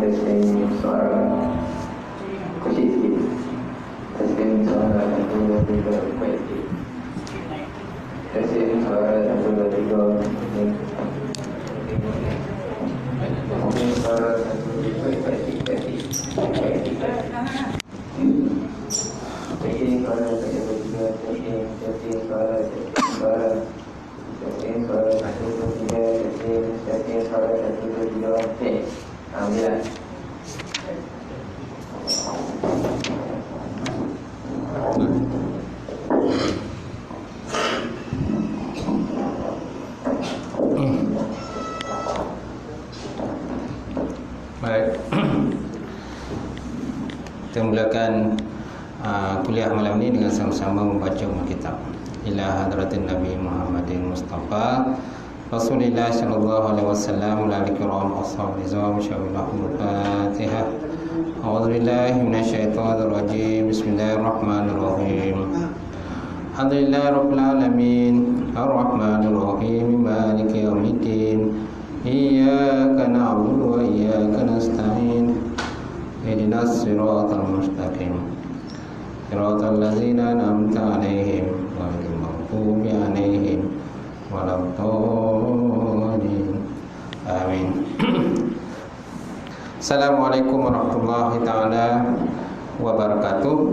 Testing suara kecil sikit. Testing suara 1, 2, 3 baik sikit. Testing suara 1, 2, 3 testing suara 1, 2, 3 baik sikit. Testing suara 1, 2, 3 testing suara 1, 2, 3 okey. Alhamdulillah. Baik. Kita mulakan kuliah malam ini dengan sama-sama membaca kitab Ila Hadratin Nabi Muhammadin Mustafa Rasulullah sallallahu alaihi wasallam wa alihi wa sahbihi Al-Fatihah. A'udzu billahi minasyaitonir rajim. Bismillahirrahmanirrahim. Alhamdulillahi rabbil alamin. Ar-Rahmanir Rahim. Maliki yaumiddin. Iyyaka na'budu wa iyyaka nasta'in. Ihdinas siratal mustaqim. Siratal ladzina an'amta 'alaihim ghairil maghdubi 'alaihim waladdallin. Amin. Assalamualaikum warahmatullahi taala wabarakatuh.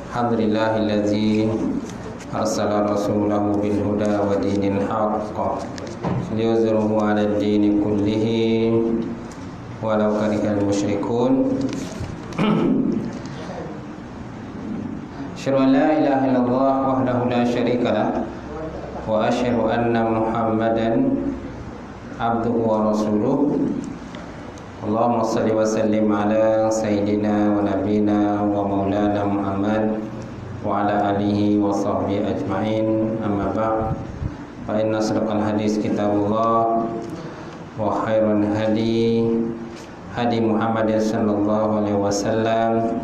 Alhamdulillahillazi arsala rasulahu bil huda wa dinil haqq liyuzhirahu 'ala ad-dini kullihi walau karihal musyrikun. Asyhadu an la ilaha illallah wahdahu la syarikalah wa asyhadu anna Muhammadan abduhu wa rasuluh. Allahumma salli wa sallim ala sayyidina wa nabiyina wa maulana Muhammad wa ala alihi wa sahbihi ajma'in. Amma ba'd. Fa inna asdaqal hadis kitabullah wa khairan hadi Muhammadin sallallahu alaihi wasallam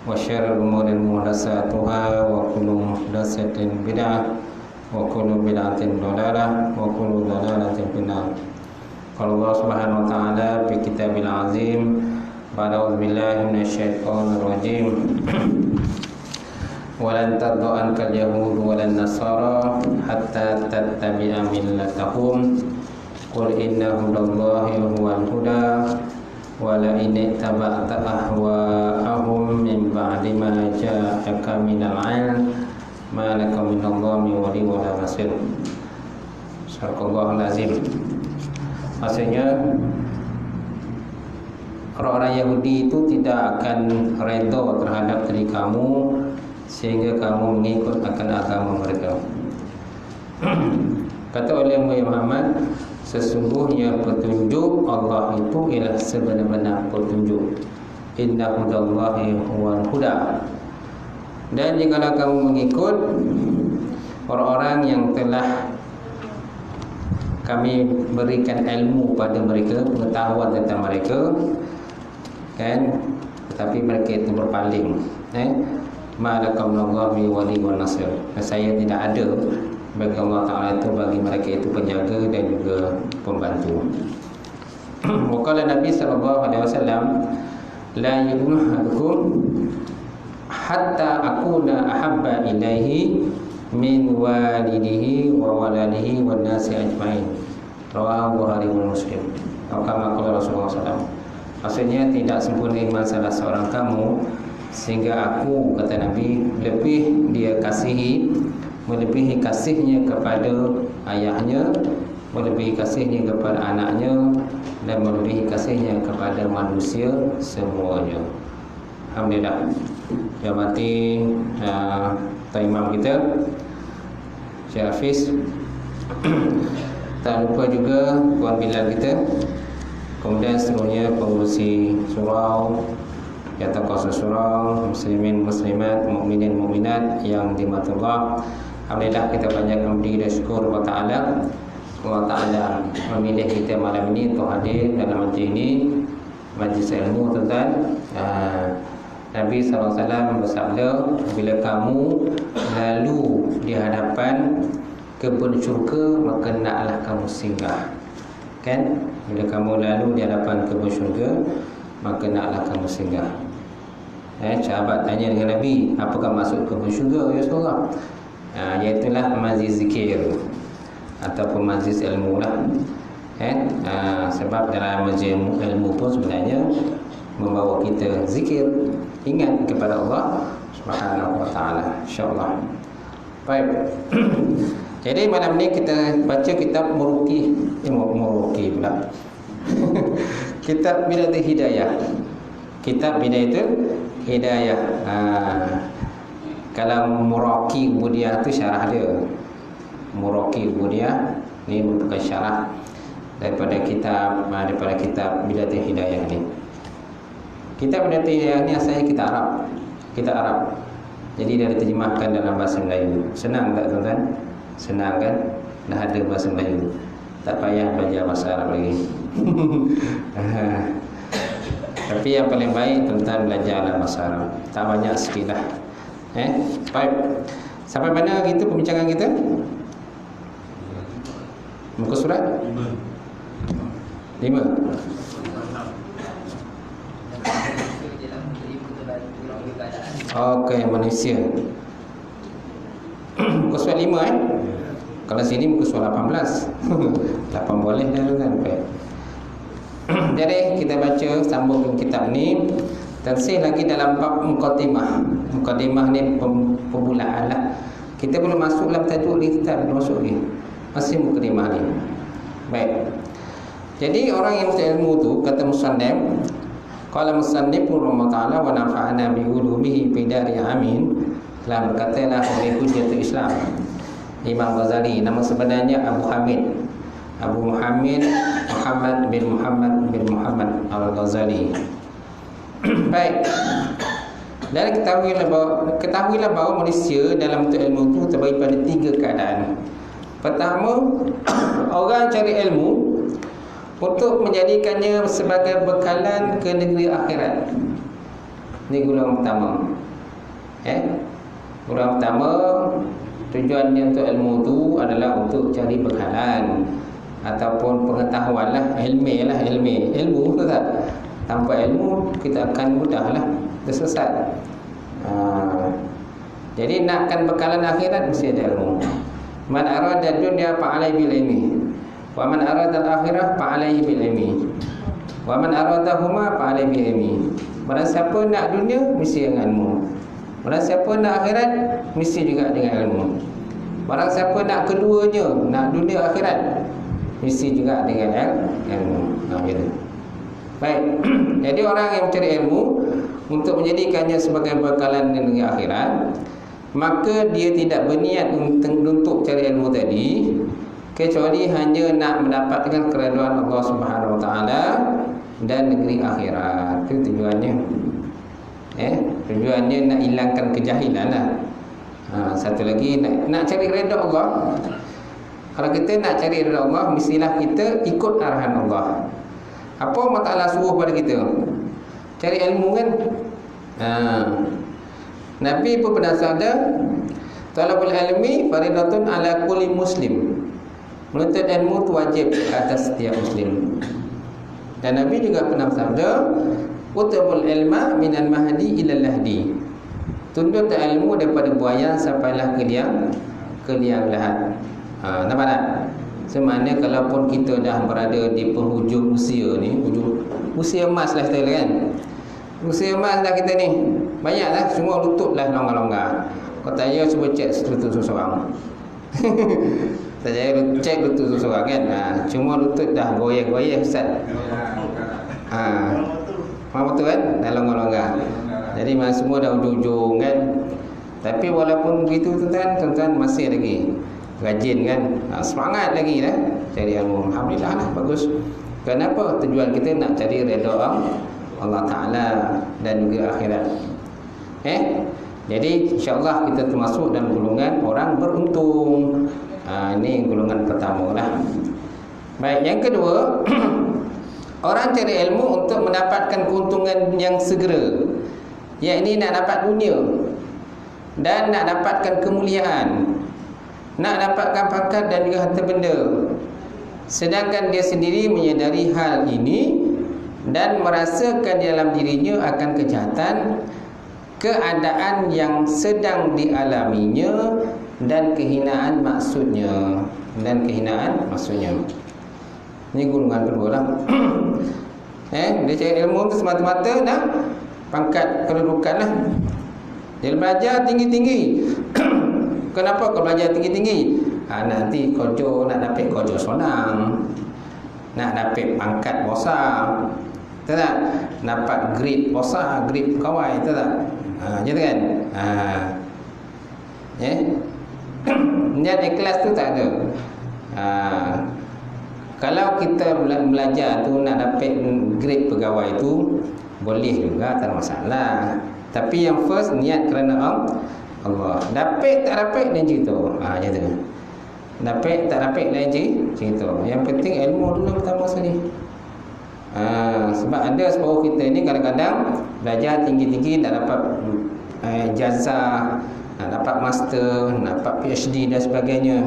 wa syarrul umuri muhdatsatuha wa kullu muhdatsatin bid'ah wa kullu bid'atin dhalalah wa kullu dhalalatin finnar. Qala Allah Subhanahu wa ta'ala fi kitabil azim ba'da billahi minasyaitonir rajim. Walan tarda ankal yahud walan nasara hatta tattabi'a millatahum qul inna hudallahi huwal huda wa la in ittaba'ta ahwa'ahum min ba'di ma ja'aka minal 'ilm ma laka minallahi min wali wa la nasir. Sadaqallahul azim. Maksudnya orang-orang Yahudi itu tidak akan redha terhadap diri kamu sehingga kamu mengikut akan agama mereka. Kata oleh Muhammad, sesungguhnya petunjuk Allah itu ialah sebenar-benar petunjuk. Inna hudallahi huwal huda. Dan jikalau kamu mengikut orang-orang yang telah kami berikan ilmu pada mereka, pengetahuan tentang mereka, kan, tetapi mereka itu berpaling, Ma'alakamnallahi wali wa nasir. Saya tidak ada bagi Allah Ta'ala itu, bagi mereka itu penjaga dan juga pembantu. Waqala Nabi SAW, la yu'ahadukum hatta akuna ahabba ilaihi min walidihi wa waladihi wa nasi ajma'in. Rawahu Bukhari wa Muslim. Kama qala Rasulullah SAW. Maksudnya tidak sempurna iman salah seorang kamu sehingga aku, kata Nabi, lebih dia kasihi, melebihi kasihnya kepada ayahnya, melebihi kasihnya kepada anaknya, dan melebihi kasihnya kepada manusia semuanya. Alhamdulillah. Yang mati Tuan Imam kita Syekh Hafiz Tak lupa juga Puan Bilal kita, kemudian seterusnya pengurusi surau, yang tokoh surau, muslimin muslimat, mukminin mukminat yang dimati Allah. Alhamdulillah kita banyak memberi dan syukur kepada Ta'ala. Allah Ta'ala memilih kita malam ini untuk hadir dalam majlis ini, majlis ilmu tuan-tuan. Nabi SAW bersabda, bila kamu lalu di hadapan kebun syurga, maka naklah kamu singgah. Kan? Bila kamu lalu di hadapan kebun syurga, maka naklah kamu singgah. Sahabat tanya dengan Nabi, apakah maksud kebun syurga ya Rasulullah? Iaitulah majlis zikir ataupun majlis ilmu lah. Sebab dalam majlis ilmu pun sebenarnya membawa kita zikir, ingat kepada Allah Subhanahu wa taala, insya-Allah. Baik. Jadi malam ni kita baca kitab Muruki pula. Kitab Bidayatul Hidayah. Kitab Bidayatul Hidayah. Kalau Muraki Ubudiyah tu syarah dia. Muraki Ubudiyah ni merupakan syarah daripada kitab Bidayatul Hidayah ni. Kitab Bidayatul Hidayah ni asalnya kitab Arab. Jadi dia diterjemahkan dalam bahasa Melayu. Senang tak tuan-tuan? Senang kan? Dah ada bahasa Melayu. Tak payah belajar bahasa Arab lagi. Tapi yang paling baik tuan-tuan belajarlah bahasa Arab. Tak banyak sikit lah. Baik. Sampai mana gitu pembincangan kita? Muka surat 5. Okey, manusia. Muka surat 5 Kalau sini muka surat 18. 8 boleh dah kan. Baik. Jadi kita baca sambung kitab ni. Tersih lagi dalam bab Muqaddimah. Muqaddimah ni permulaan lah. Kita belum masuk dalam tajuk ni, kita belum masuk ni. Masih Muqaddimah ni. Baik. Jadi orang yang berilmu tu, kata musannif, qala musannif rahimahullah ta'ala wa nafa'ana bi ulumihi fi dari amin, telah berkatalah oleh Hujjatul Islam Imam Ghazali, nama sebenarnya Abu Muhammad bin Muhammad Al-Ghazali. Baik. Dan ketahuilah bahawa manusia dalam ilmu itu terbagi pada 3 keadaan. Pertama, orang cari ilmu untuk menjadikannya sebagai bekalan ke negeri akhirat. Ini golongan pertama. Golongan pertama, tujuannya untuk ilmu itu adalah untuk cari bekalan ataupun pengetahuan lah, ilmu tu tak? Tanpa ilmu kita akan mudahlah tersesat. Jadi nakkan bekalan akhirat mesti ada ilmu. Man arada dunya fa alaihi bil ilmi, wa man arada al-akhirah fa alaihi bil ilmi, wa man aradahuma fa alaihi bil ilmi. Barang siapa nak dunia mesti dengan ilmu. Barang siapa nak akhirat mesti juga dengan ilmu. Barang siapa nak keduanya, nak dunia akhirat, mesti juga dengan ilmu. Gitu. Baik. Jadi orang yang mencari ilmu untuk menjadikannya sebagai bekalan di negeri akhirat, maka dia tidak berniat untuk cari ilmu tadi kecuali hanya nak mendapatkan keriduan Allah Subhanahu Wa Taala dan negeri akhirat. Itu tujuannya. Tujuannya nak hilangkan kejahilan lah. Satu lagi nak cari redha Allah. Kalau kita nak cari redha Allah, mestilah kita ikut arahan Allah. Apa Allah Ta'ala suruh pada kita? Cari ilmu kan? Nabi pun pernah sabda, talabul ilmi faridatun ala kulli muslim. Menuntut ilmu itu wajib atas setiap muslim. Dan Nabi juga pernah bersabda, utlubul ilma minal mahdi ilal lahdi. Tuntut ilmu daripada buaya sampailah ke liang lahat. Nampak tak? Semana kalaupun kita dah berada di penghujung usia ni, usia emas lah kita kan. Usia emas dah kita ni. Banyak lah, semua lutut lah longgar-longgar. Kau tanya cuba cek lutut seseorang. Saya cek lutut seseorang kan. Cuma lutut dah goyang-goyang Ustaz. Faham betul kan? Dah longgar-longgar. Jadi semua dah ujung-ujung kan. Tapi walaupun begitu tuan-tuan masih lagi rajin kan, semangat lagi dah cari ilmu. Alhamdulillah lah, bagus. Kenapa? Tujuan kita nak cari redha Allah Ta'ala dan juga akhirat. Jadi insyaAllah kita termasuk dalam golongan orang beruntung. Ini golongan pertama lah. Baik, yang kedua, orang cari ilmu untuk mendapatkan keuntungan yang segera, iaitu nak dapat dunia dan nak dapatkan kemuliaan, nak dapatkan pangkat dan juga harta benda. Sedangkan dia sendiri menyadari hal ini dan merasakan di dalam dirinya akan kejahatan keadaan yang sedang dialaminya dan kehinaan maksudnya. Ini golongan kedua lah. Dia cari ilmu tu semata-mata nak pangkat kedudukan lah. Dia belajar tinggi-tinggi. Kenapa kau belajar tinggi-tinggi? Nanti kerja, nak dapat kerja senang, nak dapat pangkat besar, tahu tak? Dapat grade besar, grade pegawai, tahu tak? Gitu kan? Niat ikhlas tu tak ada. Kalau kita belajar tu nak dapat grade pegawai tu, boleh juga, tak ada masalah. Tapi yang first niat kerana Allah. Dapat tak dapat lain cerita. Macam tu. Dapat tak dapat lain cerita. Yang penting ilmu dulu pertama sekali. Sebab ada separuh kita ni kadang-kadang belajar tinggi-tinggi nak dapat ijazah, nak dapat master, nak dapat PhD dan sebagainya,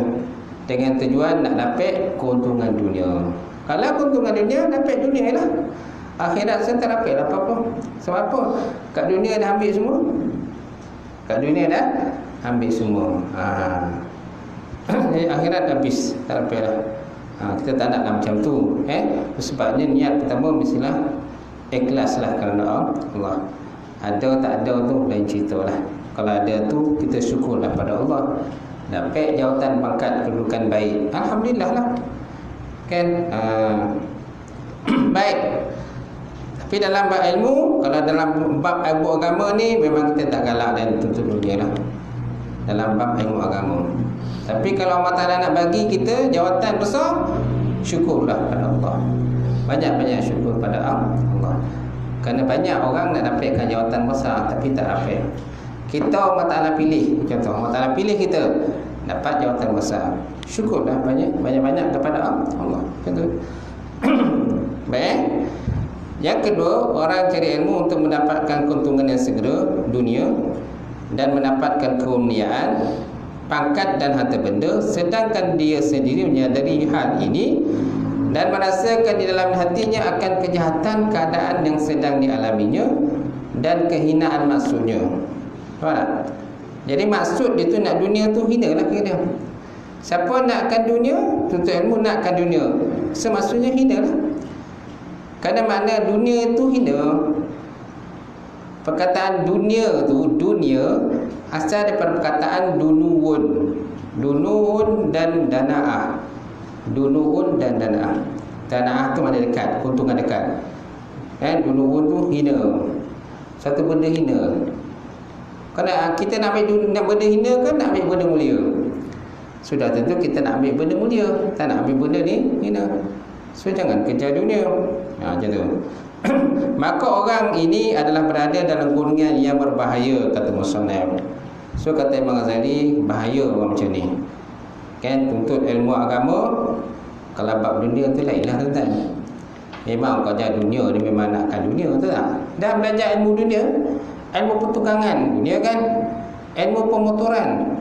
dengan tujuan nak dapat keuntungan dunia. Kalau keuntungan dunia, dapat dunia lah. Akhirat saya tak dapat apa-apa. Sebab apa? Kat dunia dah ambil semua. Jadi akhirat habis, tak dapat lah. Kita tak nak macam tu. Sebabnya niat pertama mestilah ikhlas lah kerana Allah. Ada tak ada tu lain cerita lah. Kalau ada tu kita syukurlah pada Allah. Dapat jawatan pangkat kedudukan baik, alhamdulillah lah. Kan? Baik. Tapi dalam bab ilmu, kalau dalam bab ilmu agama ni memang kita tak galak dan tuntut dunia lah. Dalam bab ilmu agama. Tapi kalau Allah Ta'ala nak bagi kita jawatan besar, syukurlah pada Allah. Banyak-banyak syukur pada Allah. Kerana banyak orang nak dapatkan jawatan besar tapi tak dapat. Kita Allah Ta'ala pilih. Contoh, Allah Ta'ala pilih kita dapat jawatan besar, syukurlah banyak-banyak kepada Allah. Contoh. Baik. Yang kedua, orang cari ilmu untuk mendapatkan keuntungan yang segera dunia dan mendapatkan kemuliaan, pangkat dan harta benda, sedangkan dia sendiri menyadari hal ini dan merasakan di dalam hatinya akan kejahatan keadaan yang sedang dialaminya dan kehinaan maksudnya. Faham tak? Jadi maksud dia tu nak dunia tu hina lah kira. Siapa nakkan dunia, tuntut ilmu nakkan dunia, semaksudnya hina lah. Kerana makna dunia tu hina. Perkataan dunia tu, dunia asal daripada perkataan dunuun. Dunuun dan dana'ah. Dunuun dan dana'ah. Dana'ah tu makna dekat, keuntungan dekat. Dunuun tu hina. Satu benda hina. Kerana kita nak ambil benda hina kan, nak ambil benda mulia. Sudah tentu kita nak ambil benda mulia, tak nak ambil benda ni hina. So jangan kejar dunia. Macam tu. Maka orang ini adalah berada dalam golongan yang berbahaya, kata musannaf. So kata Imam Ghazali, bahaya orang macam ni. Kan tuntut ilmu agama, kalau bab dunia tu lain lah tuan-tuan. Memang kau ajar dunia ni memang nakkan dunia, betul tak? Dah belajar ilmu dunia, ilmu pertukangan dunia kan, ilmu pemotoran,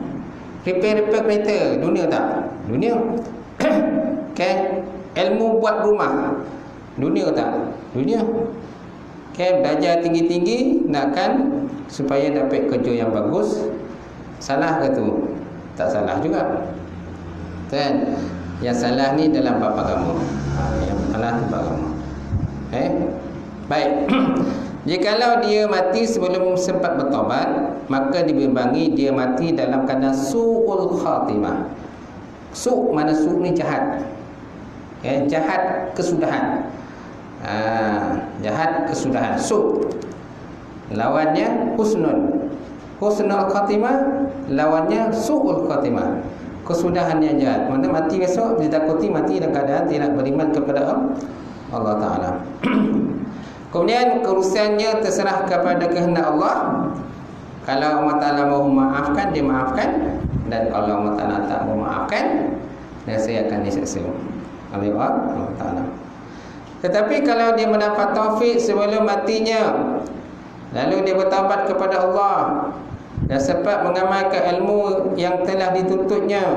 repair kereta dunia tak? Dunia. Kan? Ilmu buat rumah dunia tak? Dunia. Kan? Belajar tinggi-tinggi nakkan supaya dapat kerja yang bagus. Salah ke tu? Tak salah juga. Kan? Yang salah ni dalam bab agama. Yang salah tu bab agama. Baik. Jikalau dia mati sebelum sempat bertaubat, maka dibimbangi dia mati dalam keadaan su'ul khatimah. Su' mana su' ni jahat. Jahat kesudahan. Jahat kesudahan. Su' lawannya husnul. Husnul khatimah lawannya su'ul khatimah. kesudahan yang jahat. Maksudnya mati besok ditakuti mati dalam keadaan tidak beriman kepada Allah Ta'ala. Kemudian kerusiannya terserah kepada kehendak Allah. Kalau Allah Ta'ala mau memaafkan, dia maafkan. Dan kalau Allah Ta'ala tak mau memaafkan, saya akan diseksa oleh Allah Ta'ala. Tetapi kalau dia mendapat taufik sebelum matinya, lalu dia bertaubat kepada Allah dan sempat mengamalkan ilmu yang telah dituntutnya,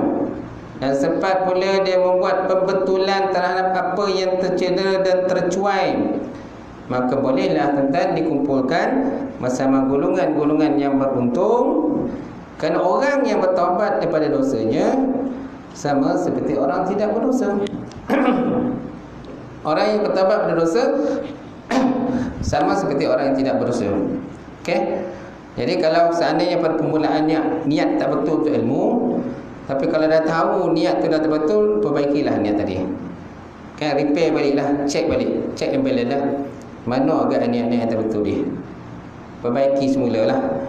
dan sempat pula dia membuat pembetulan terhadap apa yang tercedera dan tercuai, maka bolehlah tuan-tuan dikumpulkan bersama golongan-golongan yang beruntung. Kerana orang yang bertaubat daripada dosanya sama seperti orang tidak berdosa. Orang yang bertaubat daripada dosa sama seperti orang yang tidak berdosa. Okey. Jadi kalau seandainya pada permulaannya niat tak betul untuk ilmu, tapi kalau dah tahu niat tu dah betul, perbaikilah niat tadi. Kan repair baliklah, check and balance lah. Mana agak niat-niat yang tak betul dia. Perbaiki semulalah.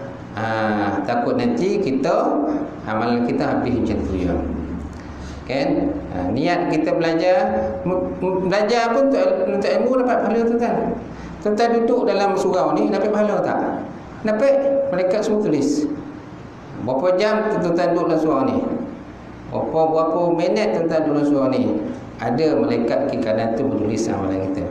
Takut nanti kita amalan kita habis macam tu je. Kan? Niat kita belajar pun untuk ilmu dapat pahala tuan-tuan. Tuan-tuan duduk dalam surau ni dapat pahala tak? Dapat. Mereka semua tulis berapa jam tuan-tuan duduk dalam surau ni, berapa minit tuan-tuan duduk dalam surau ni. Ada malaikat kiri kanan tu menulis amalan kita.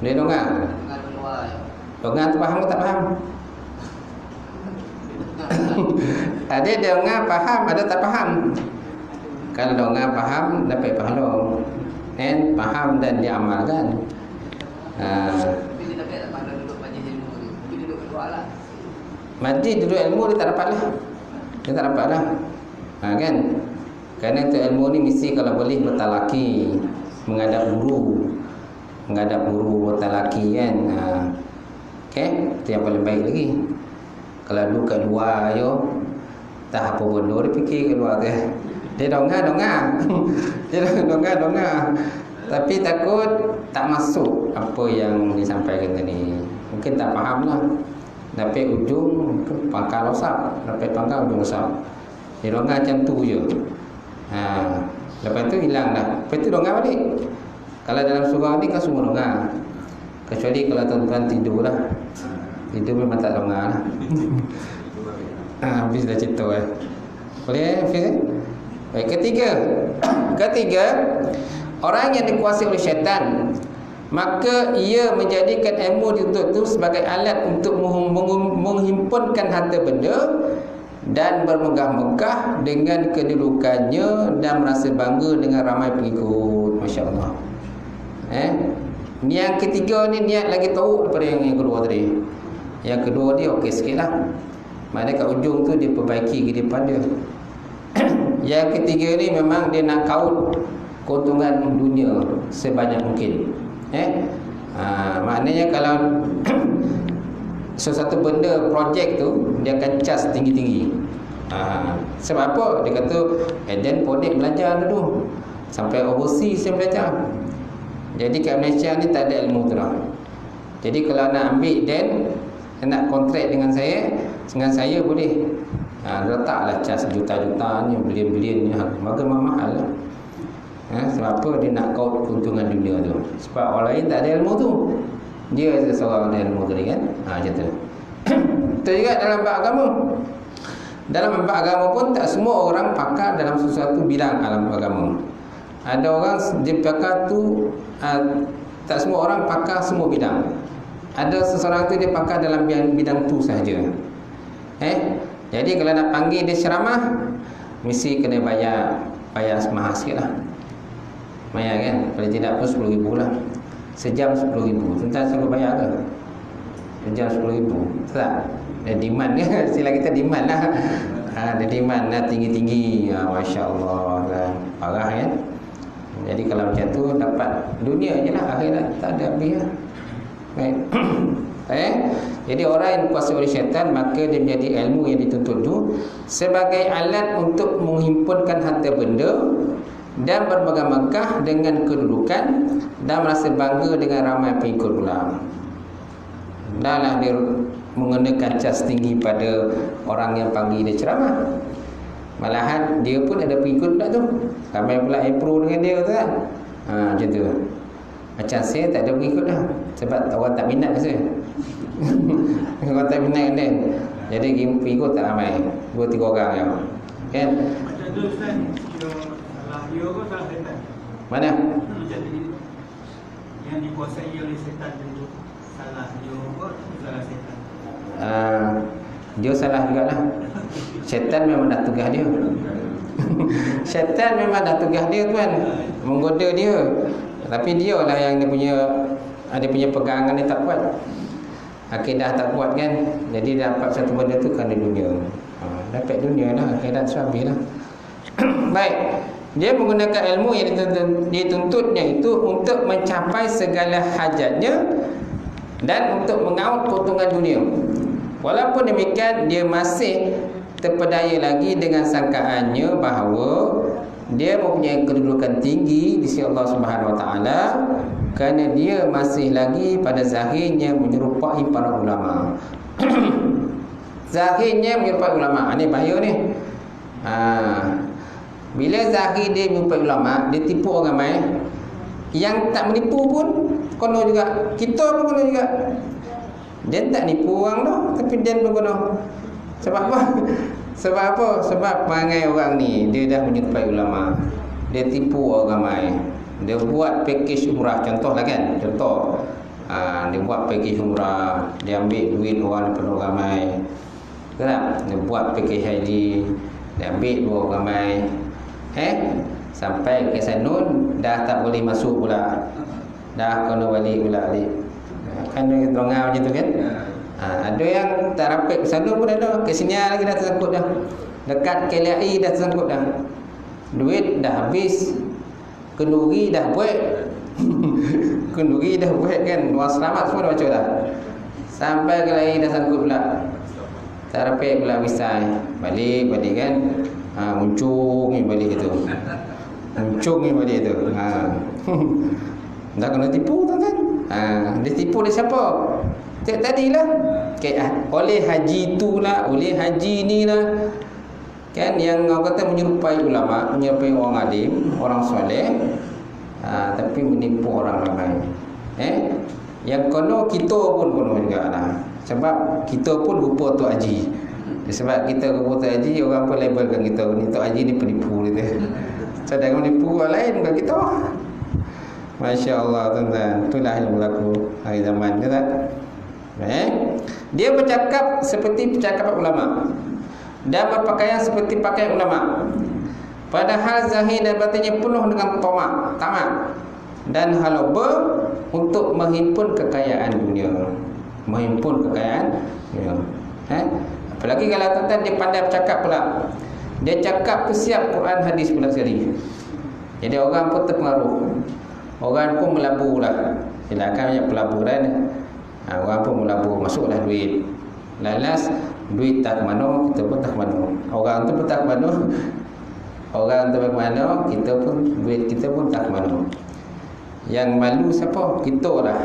Dia dongak. Dongak tu faham ke tak faham? Ada dongak faham, ada tak faham. Kalau dongak faham dapat pahala. Dan faham dan diamalkan. Tapi dia dapat tak pahala duduk majlis ilmu tu. Tapi duduk kat luar lah. Majlis duduk ilmu dia tak dapat lah. Dia tak dapat lah. Kan? Kerana untuk ilmu ni mesti kalau boleh bertalaki, menghadap guru. Menghadap guru bertalaki kan. Okay? Itu yang paling baik lagi. Kalau duduk kat luar yo, tak apa benda dia fikir kat luar tu. Dia dongak. Dia dongak. Tapi takut tak masuk apa yang disampaikan tadi. Mungkin tak faham lah. Dapat ujung pangkal rosak. Dapat pangkal ujung rosak. Dia dongak macam tu je. Lepas tu hilang dah. Lepas tu dongak balik. Kalau dalam surau ni kan semua dongak. Kecuali kalau tuan-tuan tidur lah. Tidur memang tak dongak lah. Habis dah cerita Boleh Hafiz? Baik, ketiga, orang yang dikuasai oleh syaitan, maka ia menjadikan ilmu dituntut itu sebagai alat untuk menghimpunkan harta benda dan bermegah-megah dengan kedudukannya dan merasa bangga dengan ramai pengikut. Masya Allah. Yang ketiga ni niat lagi teruk daripada yang kedua tadi. Yang kedua dia okey sikit lah. Maknanya kat ujung tu dia perbaiki kehidupan dia. Yang ketiga ni memang dia nak kaut keuntungan dunia sebanyak mungkin. Maknanya kalau sesuatu benda projek tu dia akan cas tinggi-tinggi. Sebab apa? Dia kata Dan Podik belajar dulu sampai overseas dia belajar. Jadi kat Malaysia ni tak ada ilmu tu dah. Jadi kalau nak ambil Dan, nak kontrak dengan saya boleh. Letaklah cas juta-juta ni, bilion-bilion ni, harga mahal lah. Sebab apa? Dia nak kaut keuntungan dunia tu. Sebab orang lain tak ada ilmu tu, dia seorang ada ilmu tadi kan. Macam tu. Itu juga dalam bab agama. Dalam bab agama pun tak semua orang pakar dalam sesuatu bidang dalam agama. Ada orang dia pakar tu, tak semua orang pakar semua bidang. Ada seseorang tu dia pakar dalam bidang tu sahaja. Jadi kalau nak panggil dia ceramah, mesti kena bayar mahal sikit lah. Bayar kan? Paling tidak pun RM10,000 lah. Sejam RM10,000. Tuan-tuan suruh bayar ke? Sejam RM10,000. Tak? Dia demand ke? Istilah kita demand lah. Dia demand lah tinggi-tinggi. Masya Allah kan? Parah kan? Jadi kalau macam tu dapat dunia je lah, akhirat tak ada habis lah. Baik. Jadi orang yang dikuasai oleh syaitan, maka dia menjadi ilmu yang dituntut tu sebagai alat untuk menghimpunkan harta benda dan bermegah-megah dengan kedudukan dan merasa bangga dengan ramai pengikut ulama. Dahlah dia mengenakan cas tinggi pada orang yang panggil dia ceramah. Malahan dia pun ada pengikut pula tu. Ramai pula yang pro dengan dia tu kan. Macam tu. Macam saya tak ada pengikut dah. Sebab orang tak minat saya. Orang tak minat dia. Jadi pengikut tak ramai. 2-3 orang je. Kan? Macam tu Ustaz, kira salah dia ke salah setan? Mana? Macam tadi yang dikuasai oleh setan tu, salah dia ke salah setan? Dia salah jugalah. Syaitan memang dah tugas dia. Syaitan memang dah tugas dia tuan, menggoda dia. Tapi dia lah yang dia punya pegangan dia tak kuat. Akidah tak kuat kan. Jadi dapat satu benda tu kerana dunia. Dapat dunia lah, akhirat suami lah. Baik. Dia menggunakan ilmu yang dituntutnya itu untuk mencapai segala hajatnya dan untuk mengaut keuntungan dunia. Walaupun demikian, dia masih terpedaya lagi dengan sangkaannya bahawa dia mempunyai kedudukan tinggi di sisi Allah Subhanahu Wa Taala kerana dia masih lagi pada zahirnya menyerupai para ulama. Zahirnya menyerupai ulama. Ini bahaya ni. Bila zahir dia menyerupai ulama, dia tipu orang ramai. Yang tak menipu pun kono juga. Kita pun kono juga. Dia tak nipu orang tu, tapi dia pun kono. Sebab apa? Sebab apa? Sebab perangai orang ni dia dah menyerupai ulama. Dia tipu orang ramai. Dia buat package umrah, contohlah kan. Contoh. Dia buat package umrah, dia ambil duit orang daripada orang ramai. Tak? Dia buat package haji, dia ambil dua orang ramai. Sampai ke Sanun dah tak boleh masuk pula. Dah kena balik pula balik. Kan dia terangah macam tu kan. Ada yang tak rapat ke Sanun pun ada. Ke sini lagi dah tersangkut dah. Dekat KLI dah tersangkut dah. Duit dah habis. Kenduri dah buat. Kenduri dah buat kan. Doa selamat semua dah baca dah. Sampai KLI dah sangkut pula. Tak rapat pula bisa. Balik kan. Muncung ni balik itu. Muncung ni balik itu. Dah kena tipu tuan-tuan. Dia tipu dia siapa? Cik tadilah. Oleh haji itulah, oleh haji ni lah. Kan yang orang kata menyerupai ulama, menyerupai orang alim, orang soleh, tapi menipu orang ramai. Yang kono kita pun kono juga lah. Sebab kita pun rupa Tok Haji. Sebab kita rupa Tok Haji, orang pun labelkan kita ni Tok Haji ni penipu dia. Sedang menipu orang lain bukan kita. Masya Allah tuan-tuan. Itulah yang berlaku hari zaman ni tak? Dia bercakap seperti percakapan ulama dan berpakaian seperti pakaian ulama. Padahal zahir dan batinnya penuh dengan tamak dan haloba untuk menghimpun kekayaan dunia. Menghimpun kekayaan dunia. Apalagi kalau tuan-tuan dia pandai bercakap pula. Dia cakap tu siap Quran hadis pula sekali. Jadi orang pun terpengaruh. Orang pun melabur lah. Bila akan banyak pelaburan, orang pun melabur, masuklah duit. Lalas duit tak ke mana, kita pun tak ke mana. Orang tu pun tak ke mana. Orang tu ke mana, kita pun duit kita pun tak ke mana. Yang malu siapa? Kita lah.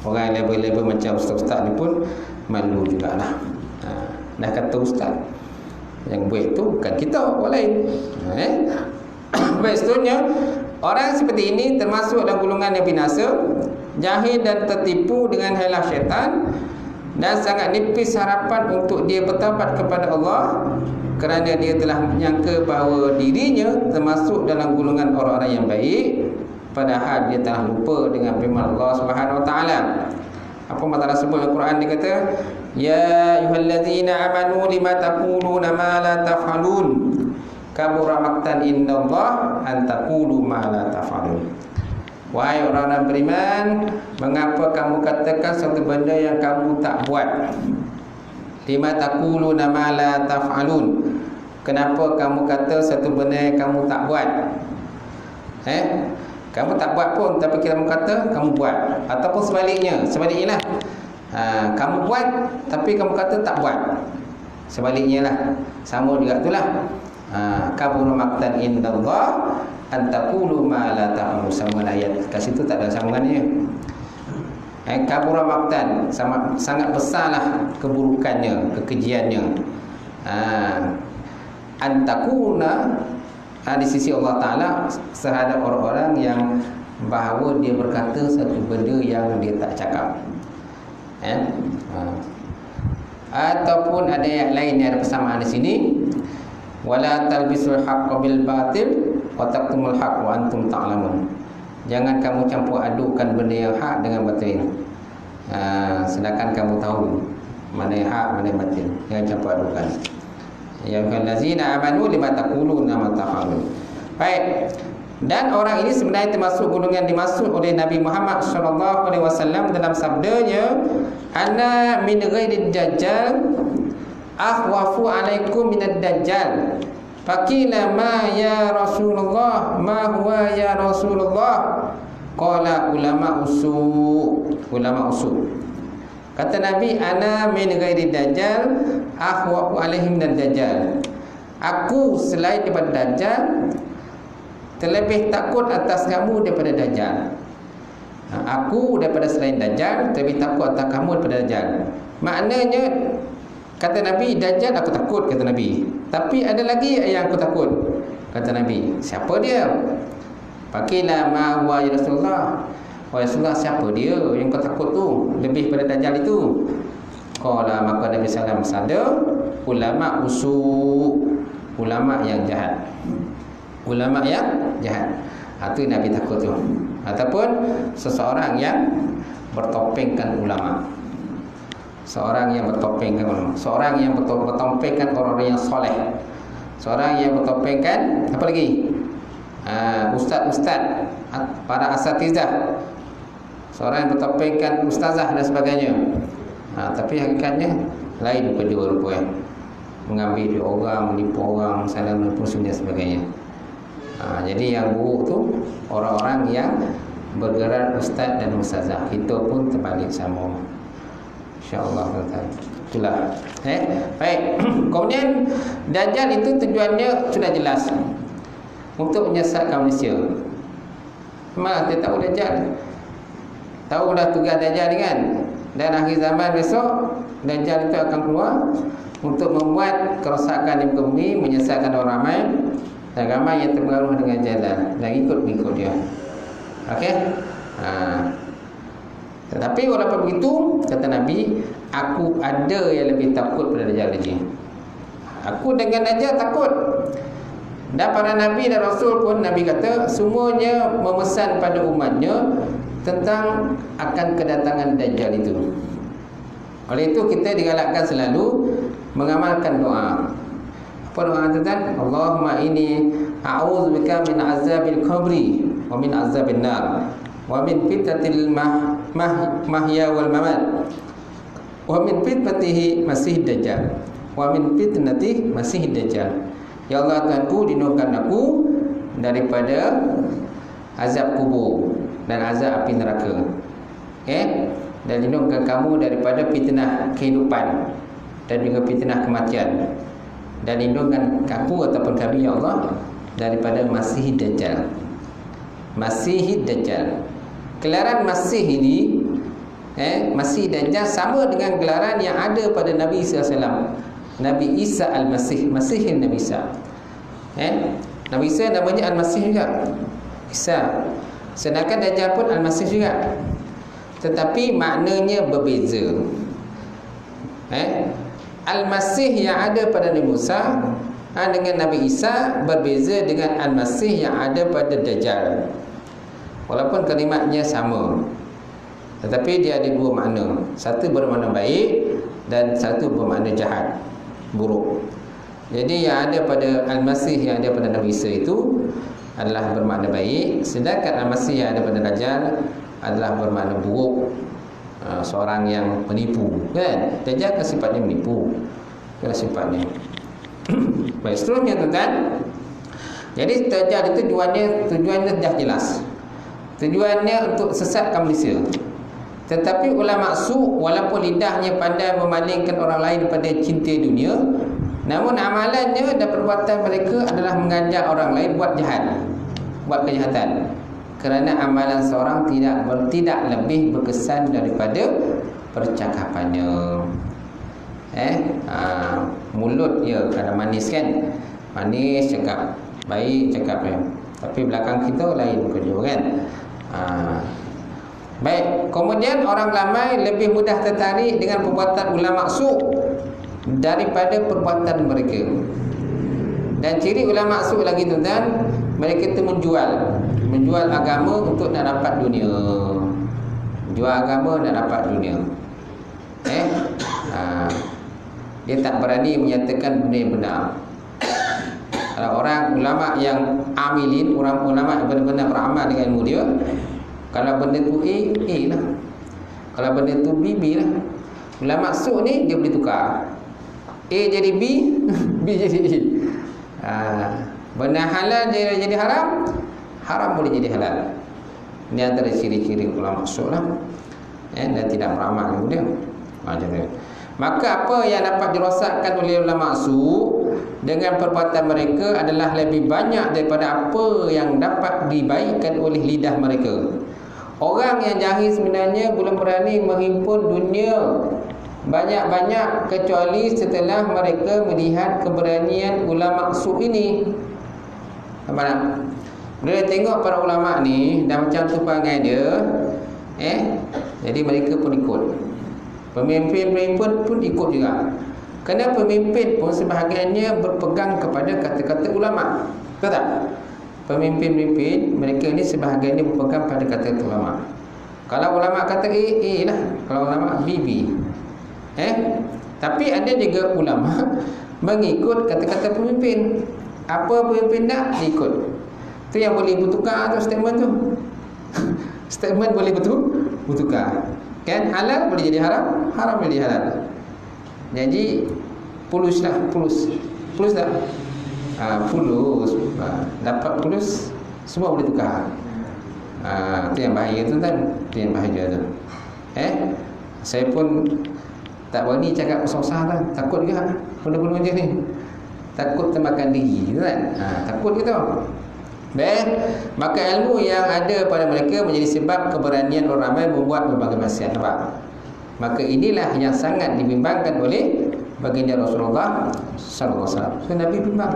Orang level-level macam ustaz-ustaz ni pun malu jugalah. Dah kata ustaz, yang buat tu bukan kita, orang lain. Baik, seterusnya, orang seperti ini termasuk dalam golongan yang binasa, jahil dan tertipu dengan hilah syaitan, dan sangat nipis harapan untuk dia bertaubat kepada Allah kerana dia telah menyangka bahawa dirinya termasuk dalam golongan orang-orang yang baik, padahal dia telah lupa dengan firman Allah Subhanahu Wa Taala. Apa Allah sebut dalam Quran, dia kata, ya ayyuhallazina amanu lima taquluna ma la taf'alun kabura maqtan indallah an taqulu ma la taf'alun. Wahai orang-orang beriman, mengapa kamu katakan satu benda yang kamu tak buat? Lima taquluna ma la taf'alun. Kenapa kamu kata satu benda yang kamu tak buat? Kamu tak buat pun, tapi kamu kata kamu buat. Ataupun sebaliknya lah. Kamu buat, tapi kamu kata tak buat. Sebaliknya lah. Sama juga itulah. Kabur maqtan indallah Antaqulu ma la ta'lamun. Sama ayat kat situ tak ada sambungannya. Kabura maqtan, sangat besarlah keburukannya, kekejiannya. Antakuna di sisi Allah Ta'ala terhadap orang-orang yang bahawa dia berkata satu benda yang dia tak cakap. Ataupun ada yang lain yang ada persamaan di sini. Wala talbisul haqqo bil batil wa taqtumul haqq wa antum ta'lamun. Jangan kamu campur adukkan benda yang hak dengan batil. Sedangkan kamu tahu mana yang hak, mana yang batil. Jangan campur adukkan. Ya ayyuhallazina amanu lima taquluna ma taf'alun. Baik. Dan orang ini sebenarnya termasuk golongan dimaksud oleh Nabi Muhammad sallallahu alaihi wasallam dalam sabdanya, ana min ghairi dajjal akhwafu alaikum minad dajjal. Faqila ma ya Rasulullah, ma huwa ya Rasulullah? Qala ulama usul. Kata Nabi, ana min ghairi dajjal akhwafu alaihim minad dajjal. Aku selain daripada dajjal terlebih takut atas kamu daripada dajjal. Aku daripada selain dajjal terlebih takut atas kamu daripada dajjal. Maknanya kata Nabi, dajjal aku takut, kata Nabi. Tapi ada lagi yang aku takut, kata Nabi. Siapa dia? Faqila ma huwa ya Rasulullah. Wahai Rasulullah, siapa dia yang kau takut tu lebih pada dajjal itu? Qala, maka Nabi sallallahu alaihi wasallam bersabda, ulama ulama yang jahat. Ulama yang jahat. Itu Nabi takut tu. Ataupun seseorang yang bertopengkan ulama. Seorang yang bertopengkan ulama, seorang yang bertopengkan orang-orang yang soleh, seorang yang bertopengkan apa lagi? Ustaz-ustaz, para asatizah, seorang yang bertopengkan ustazah dan sebagainya. Tapi hakikatnya lain daripada rupa mengambil duit orang, menipu orang, salah menipu dan sebagainya. Jadi yang buruk tu orang-orang yang bergerak ustaz dan ustazah. Itu pun terbalik sama. InsyaAllah. Itulah. Baik. Kemudian dajjal itu tujuannya sudah jelas, untuk menyesatkan manusia. Memang dia tahu dajjal, tahu dah tugas dajjal kan. Dan akhir zaman besok dajjal itu akan keluar untuk membuat kerosakan di muka bumi, menyesatkan orang ramai, dan ramai yang terpengaruh dengan jalan dan ikut dia. Okey. Tetapi walaupun begitu, kata Nabi, aku ada yang lebih takut pada dajjal lagi. Aku dengan dajjal takut. Dan para Nabi dan Rasul pun, Nabi kata, semuanya memesan pada umatnya tentang akan kedatangan dajjal itu. Oleh itu kita digalakkan selalu mengamalkan doa. Apa doa itu kan? Allahumma inni a'udzubika min azabil qabri wa min azabin nar wa min fitnatil mahya wal mamat wa min fitnatihi masih dajjal wa min fitnatihi masih dajjal. Ya Allah, Tuhanku, lindungkan aku daripada azab kubur dan azab api neraka. Dan lindungkan kamu daripada fitnah kehidupan dan juga fitnah kematian. Dan lindungkan aku ataupun kami, ya Allah, daripada Masih Dajjal. Masih Dajjal. Gelaran Masih ini, Masih Dajjal sama dengan gelaran yang ada pada Nabi SAW. Nabi Isa Al-Masih, Masih Nabi Isa. Nabi Isa namanya Al-Masih juga, Isa. Sedangkan Dajjal pun Al-Masih juga, tetapi maknanya berbeza. Al-Masih yang ada pada Nabi Musa dengan Nabi Isa berbeza dengan Al-Masih yang ada pada Dajjal. Walaupun kalimatnya sama, tetapi dia ada dua makna. Satu bermakna baik dan satu bermakna jahat, buruk. Jadi yang ada pada Al-Masih yang ada pada Nabi Isa itu adalah bermakna baik, sedangkan Al-Masih yang ada pada Dajjal adalah bermakna buruk. Seorang yang menipu, kan? Dajjal kan sifatnya menipu, kan sifatnya. Baik, seterusnya tuan-tuan. Jadi Dajjal itu tujuannya dah jelas. Tujuannya untuk sesatkan manusia. Tetapi ulama su' walaupun lidahnya pandai memalingkan orang lain daripada cinta dunia, namun amalannya dan perbuatan mereka adalah mengajak orang lain buat jahat. buat kejahatan, kerana amalan seorang tidak lebih berkesan daripada percakapannya. Mulut ya kadang manis kan, manis cakap baik, cakap tapi belakang kita lain kerja kan. Baik, kemudian orang ramai lebih mudah tertarik dengan perbuatan ulama su' daripada perbuatan mereka. Dan ciri ulama su' lagi tuan-tuan, mereka itu menjual agama untuk nak dapat dunia. Jual agama nak dapat dunia. Dia tak berani menyatakan benda yang benar. Kalau orang ulama yang amilin, orang ulama yang benar-benar beramal dengan ilmu dia, kalau benda tu A lah, kalau benda tu B lah. Ulama su' ni dia boleh tukar, A jadi B, B jadi A. Benda halal jadi haram, haram boleh jadi halal. Ini antara ciri-ciri ulama su' lah, dan tidak beramal ilmu dia. Macam tu. Maka apa yang dapat dirosakkan oleh ulama su' dengan perbuatan mereka adalah lebih banyak daripada apa yang dapat dibaikkan oleh lidah mereka. Orang yang jahil sebenarnya belum berani menghimpun dunia banyak-banyak kecuali setelah mereka melihat keberanian ulama su' ini. Apa nak? Bila tengok para ulama ni dah macam tu perangai dia, jadi mereka pun ikut. Pemimpin pun ikut juga. Kerana pemimpin pun sebahagiannya berpegang kepada kata-kata ulama. Betul tak? Pemimpin-pemimpin mereka ni sebahagiannya berpegang pada kata-kata ulama. Kalau ulama kata A lah, kalau ulama B. Tapi ada juga ulama mengikut kata-kata pemimpin. Apa pemimpin nak diikut. Tu yang boleh bertukar tu statement tu. Statement boleh bertukar. Kan halal boleh jadi haram, haram boleh jadi halal. Jadi fulus tak? Fulus. Dapat fulus, semua boleh tukar. Itu yang bahaya tu kan. Itu yang bahaya tu. Saya pun tak berani cakap besar-besar kan. Takut juga benda-benda macam ni. Takut termakan diri kan. Takut gitu. Baik, maka ilmu yang ada pada mereka menjadi sebab keberanian orang ramai membuat berbagai maksiat. Nampak? Maka inilah yang sangat dibimbangkan oleh baginda Rasulullah sallallahu alaihi wasallam. So, Nabi bimbang.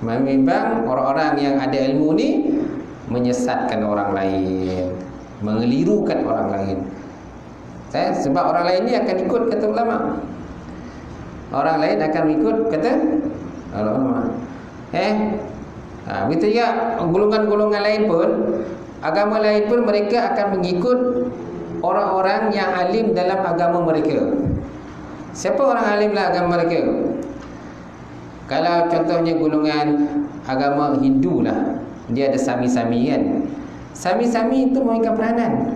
Membimbang orang-orang yang ada ilmu ni menyesatkan orang lain, mengelirukan orang lain. Sebab orang lain ni akan ikut kata ulama. Orang lain akan ikut kata ulama. Begitu juga golongan-golongan lain pun, agama lain pun mereka akan mengikut orang-orang yang alim dalam agama mereka. Siapa orang alim dalam agama mereka? Kalau contohnya golongan agama Hindu lah, dia ada sami-sami kan. Sami-sami itu memainkan peranan,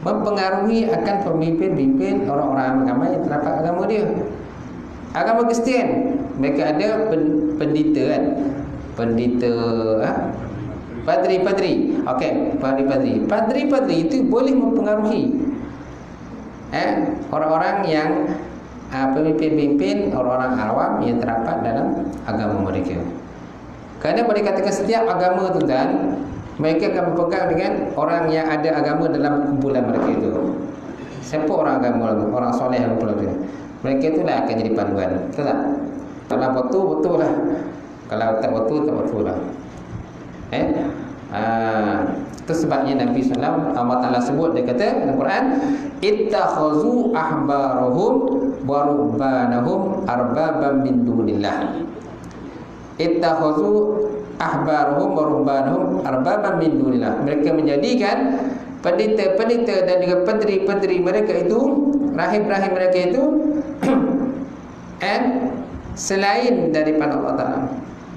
mempengaruhi akan pemimpin-pemimpin orang-orang agama yang terdapat agama dia. Agama Kristian, mereka ada pendeta kan. Pendeta padri. Okey, padri. Padri itu boleh mempengaruhi orang-orang yang pemimpin-pemimpin orang-orang awam yang terdapat dalam agama mereka. Kerana mereka katakan setiap agama tu kan, mereka akan berpegang dengan orang yang ada agama dalam kumpulan mereka itu. Siapa orang agama itu? Orang soleh dalam kumpulan itu. Mereka itulah akan jadi panduan. Betul tak? Kalau betul lah. Kalau tak betul lah. Itu sebabnya Nabi SAW, Allah Ta'ala sebut, dia kata dalam Quran, ittakhazu ahbarahum wa rubbanahum arbaban min dunillah. Ittakhazu ahbarahum wa rubbanahum arbaban min dunillah. Mereka menjadikan pendeta-pendeta dan juga penteri-penteri mereka itu, rahib-rahib mereka itu selain daripada Allah Ta'ala,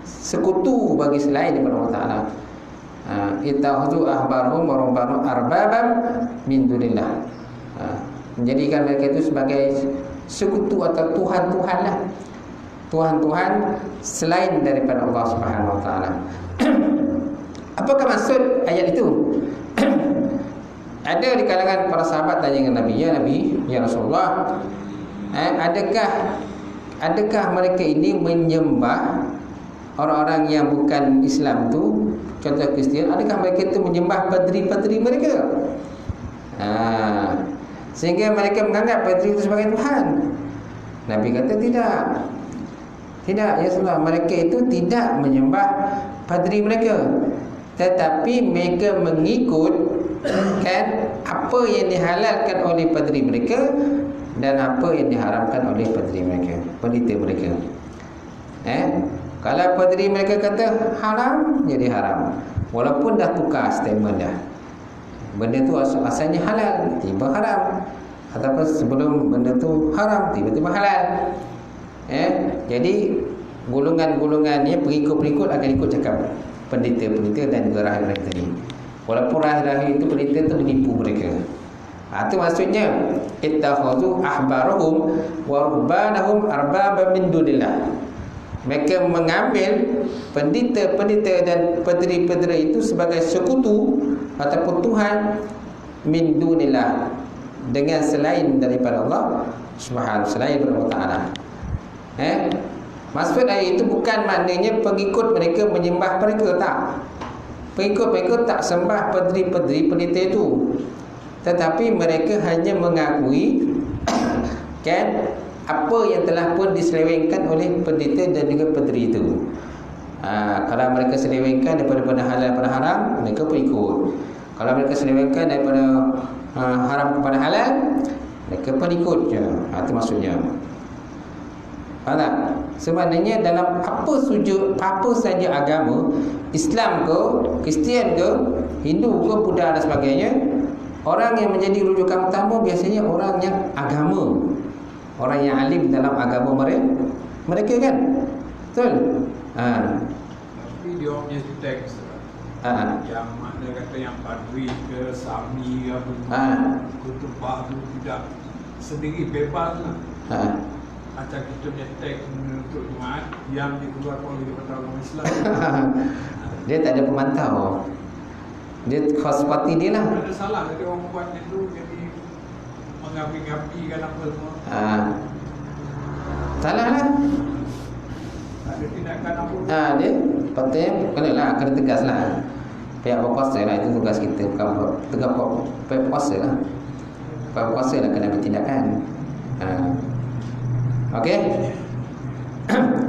sekutu bagi selain daripada Allah Ta'ala. Ittakhadhu ahbarahum wa rubbanahum arbaban min dunillah. Menjadikan mereka itu sebagai sekutu atau tuhan-tuhan lah, tuhan-tuhan selain daripada Allah Subhanahu Wa Ta'ala. Apakah maksud ayat itu? Ada di kalangan para sahabat tanya dengan Nabi, ya Rasulullah, adakah mereka ini menyembah orang-orang yang bukan Islam tu, contoh Kristian, adakah mereka tu menyembah padri-padri mereka? Sehingga mereka menganggap padri itu sebagai Tuhan. Nabi kata tidak. Tidak, ya Rasulullah, mereka itu tidak menyembah padri mereka, tetapi mereka mengikut kan apa yang dihalalkan oleh padri mereka dan apa yang diharamkan oleh padri mereka, pendeta mereka. Kalau padri mereka kata haram, jadi haram, walaupun dah tukar statement dah. Benda tu asalnya halal, tiba haram, ataupun sebelum benda tu haram, tiba-tiba halal. Jadi golongan-golongannya, pengikut-pengikut akan ikut cakap pendeta-pendeta dan juga rahib-rahib tadi, walaupun rahib-rahib itu pendeta itu menipu mereka. Itu maksudnya ittakhadhu ahbarahum wa ruhbanahum arbaba min dunillah. Mereka mengambil pendeta-pendeta dan padri-padri itu sebagai sekutu ataupun Tuhan min dunillah, dengan selain daripada Allah Subhanahu, selain daripada Allah Taala. Maksud ayat itu bukan maknanya pengikut mereka menyembah mereka, tak. Pengikut mereka tak sembah padri-padri pendeta itu, tetapi mereka hanya mengakui kan apa yang telah pun diselewengkan oleh pendeta dan juga padri itu. Kalau mereka selewengkan daripada benda halal pada haram, mereka pun ikut. Kalau mereka selewengkan daripada haram kepada halal, mereka pun ikut je. Itu maksudnya. Faham tak? Sebenarnya dalam apa saja agama, Islam ke, Kristian ke, Hindu ke, Buddha dan sebagainya, orang yang menjadi rujukan utama biasanya orang yang agama, orang yang alim dalam agama mereka kan? Betul? Tapi dia punya teks yang mana kata yang padri ke sami apa kutubah tu tidak sendiri bebas lah. Macam kita punya teks untuk jemaat yang dikeluarkan oleh Departemen Islam. Dia tak ada pemantau, dia khas parti dia lah. Ada salah dari orang buat itu, jadi mengapi-ngapikan apa semua. Salah lah. Ada tindakan apa? Dia patutnya kena tegas lah. Pihak berkuasa lah, itu tugas kita, bukan tegas pihak berkuasa lah. Pihak berkuasa lah kena bertindakan. Okey.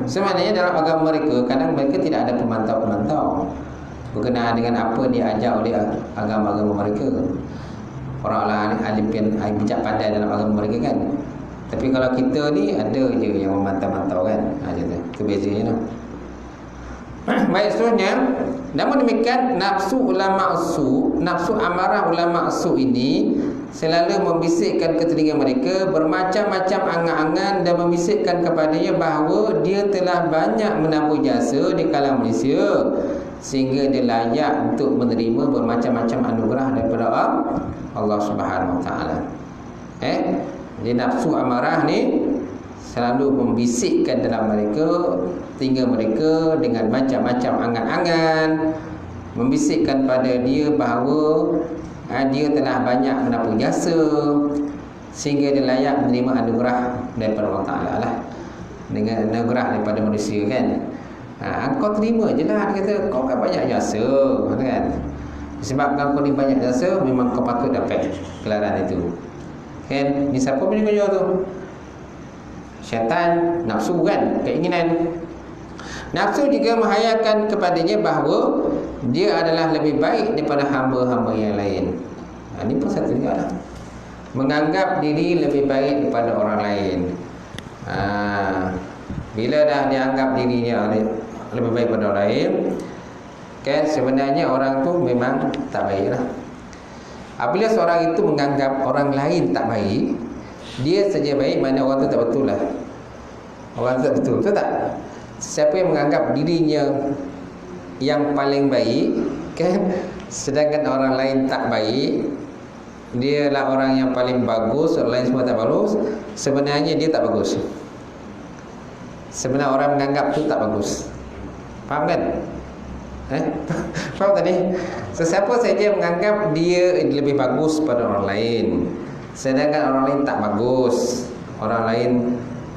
Sebenarnya dalam agama mereka, kadang mereka tidak ada pemantau-pemantau berkenaan dengan apa yang diajar oleh agama-agama mereka. Orang-orang alim bijak pandai dalam agama mereka kan. Tapi kalau kita ni ada je yang memantau-mantau kan. Itu bezanya lah. Baik, seterusnya, namun demikian nafsu ulama su, nafsu amarah ulama su ini selalu membisikkan ke telinga mereka bermacam-macam angan-angan dan membisikkan kepadanya bahawa dia telah banyak menabur jasa di kalangan Malaysia sehingga dia layak untuk menerima bermacam-macam anugerah daripada Allah Subhanahu Wa Taala. Jadi nafsu amarah ni selalu membisikkan dalam mereka, telinga mereka dengan macam-macam angan-angan, membisikkan pada dia bahawa dia telah banyak menabur jasa sehingga dia layak menerima anugerah daripada Allah Ta'ala lah, dengan anugerah daripada manusia kan. Kau terima je lah, dia kata kau kan banyak jasa kan. Sebab kau ni banyak jasa, memang kau patut dapat gelaran itu kan. Ni siapa punya kerja tu? Syaitan, nafsu kan, keinginan. Nafsu juga menghayalkan kepadanya bahawa dia adalah lebih baik daripada hamba-hamba yang lain. Ini pun satu juga lah, menganggap diri lebih baik daripada orang lain. Bila dah dianggap dirinya lebih baik daripada orang lain kan, sebenarnya orang tu memang tak baik lah. Apabila seorang itu menganggap orang lain tak baik, dia saja baik, mana orang tu tak betul lah. Orang tu tak betul, betul tak? Siapa yang menganggap dirinya yang paling baik kan, sedangkan orang lain tak baik, dia lah orang yang paling bagus, orang lain semua tak bagus, sebenarnya dia tak bagus. Sebenarnya orang menganggap tu tak bagus. Faham kan? Faham tadi? Sesiapa saja menganggap dia lebih bagus pada orang lain, sedangkan orang lain tak bagus, orang lain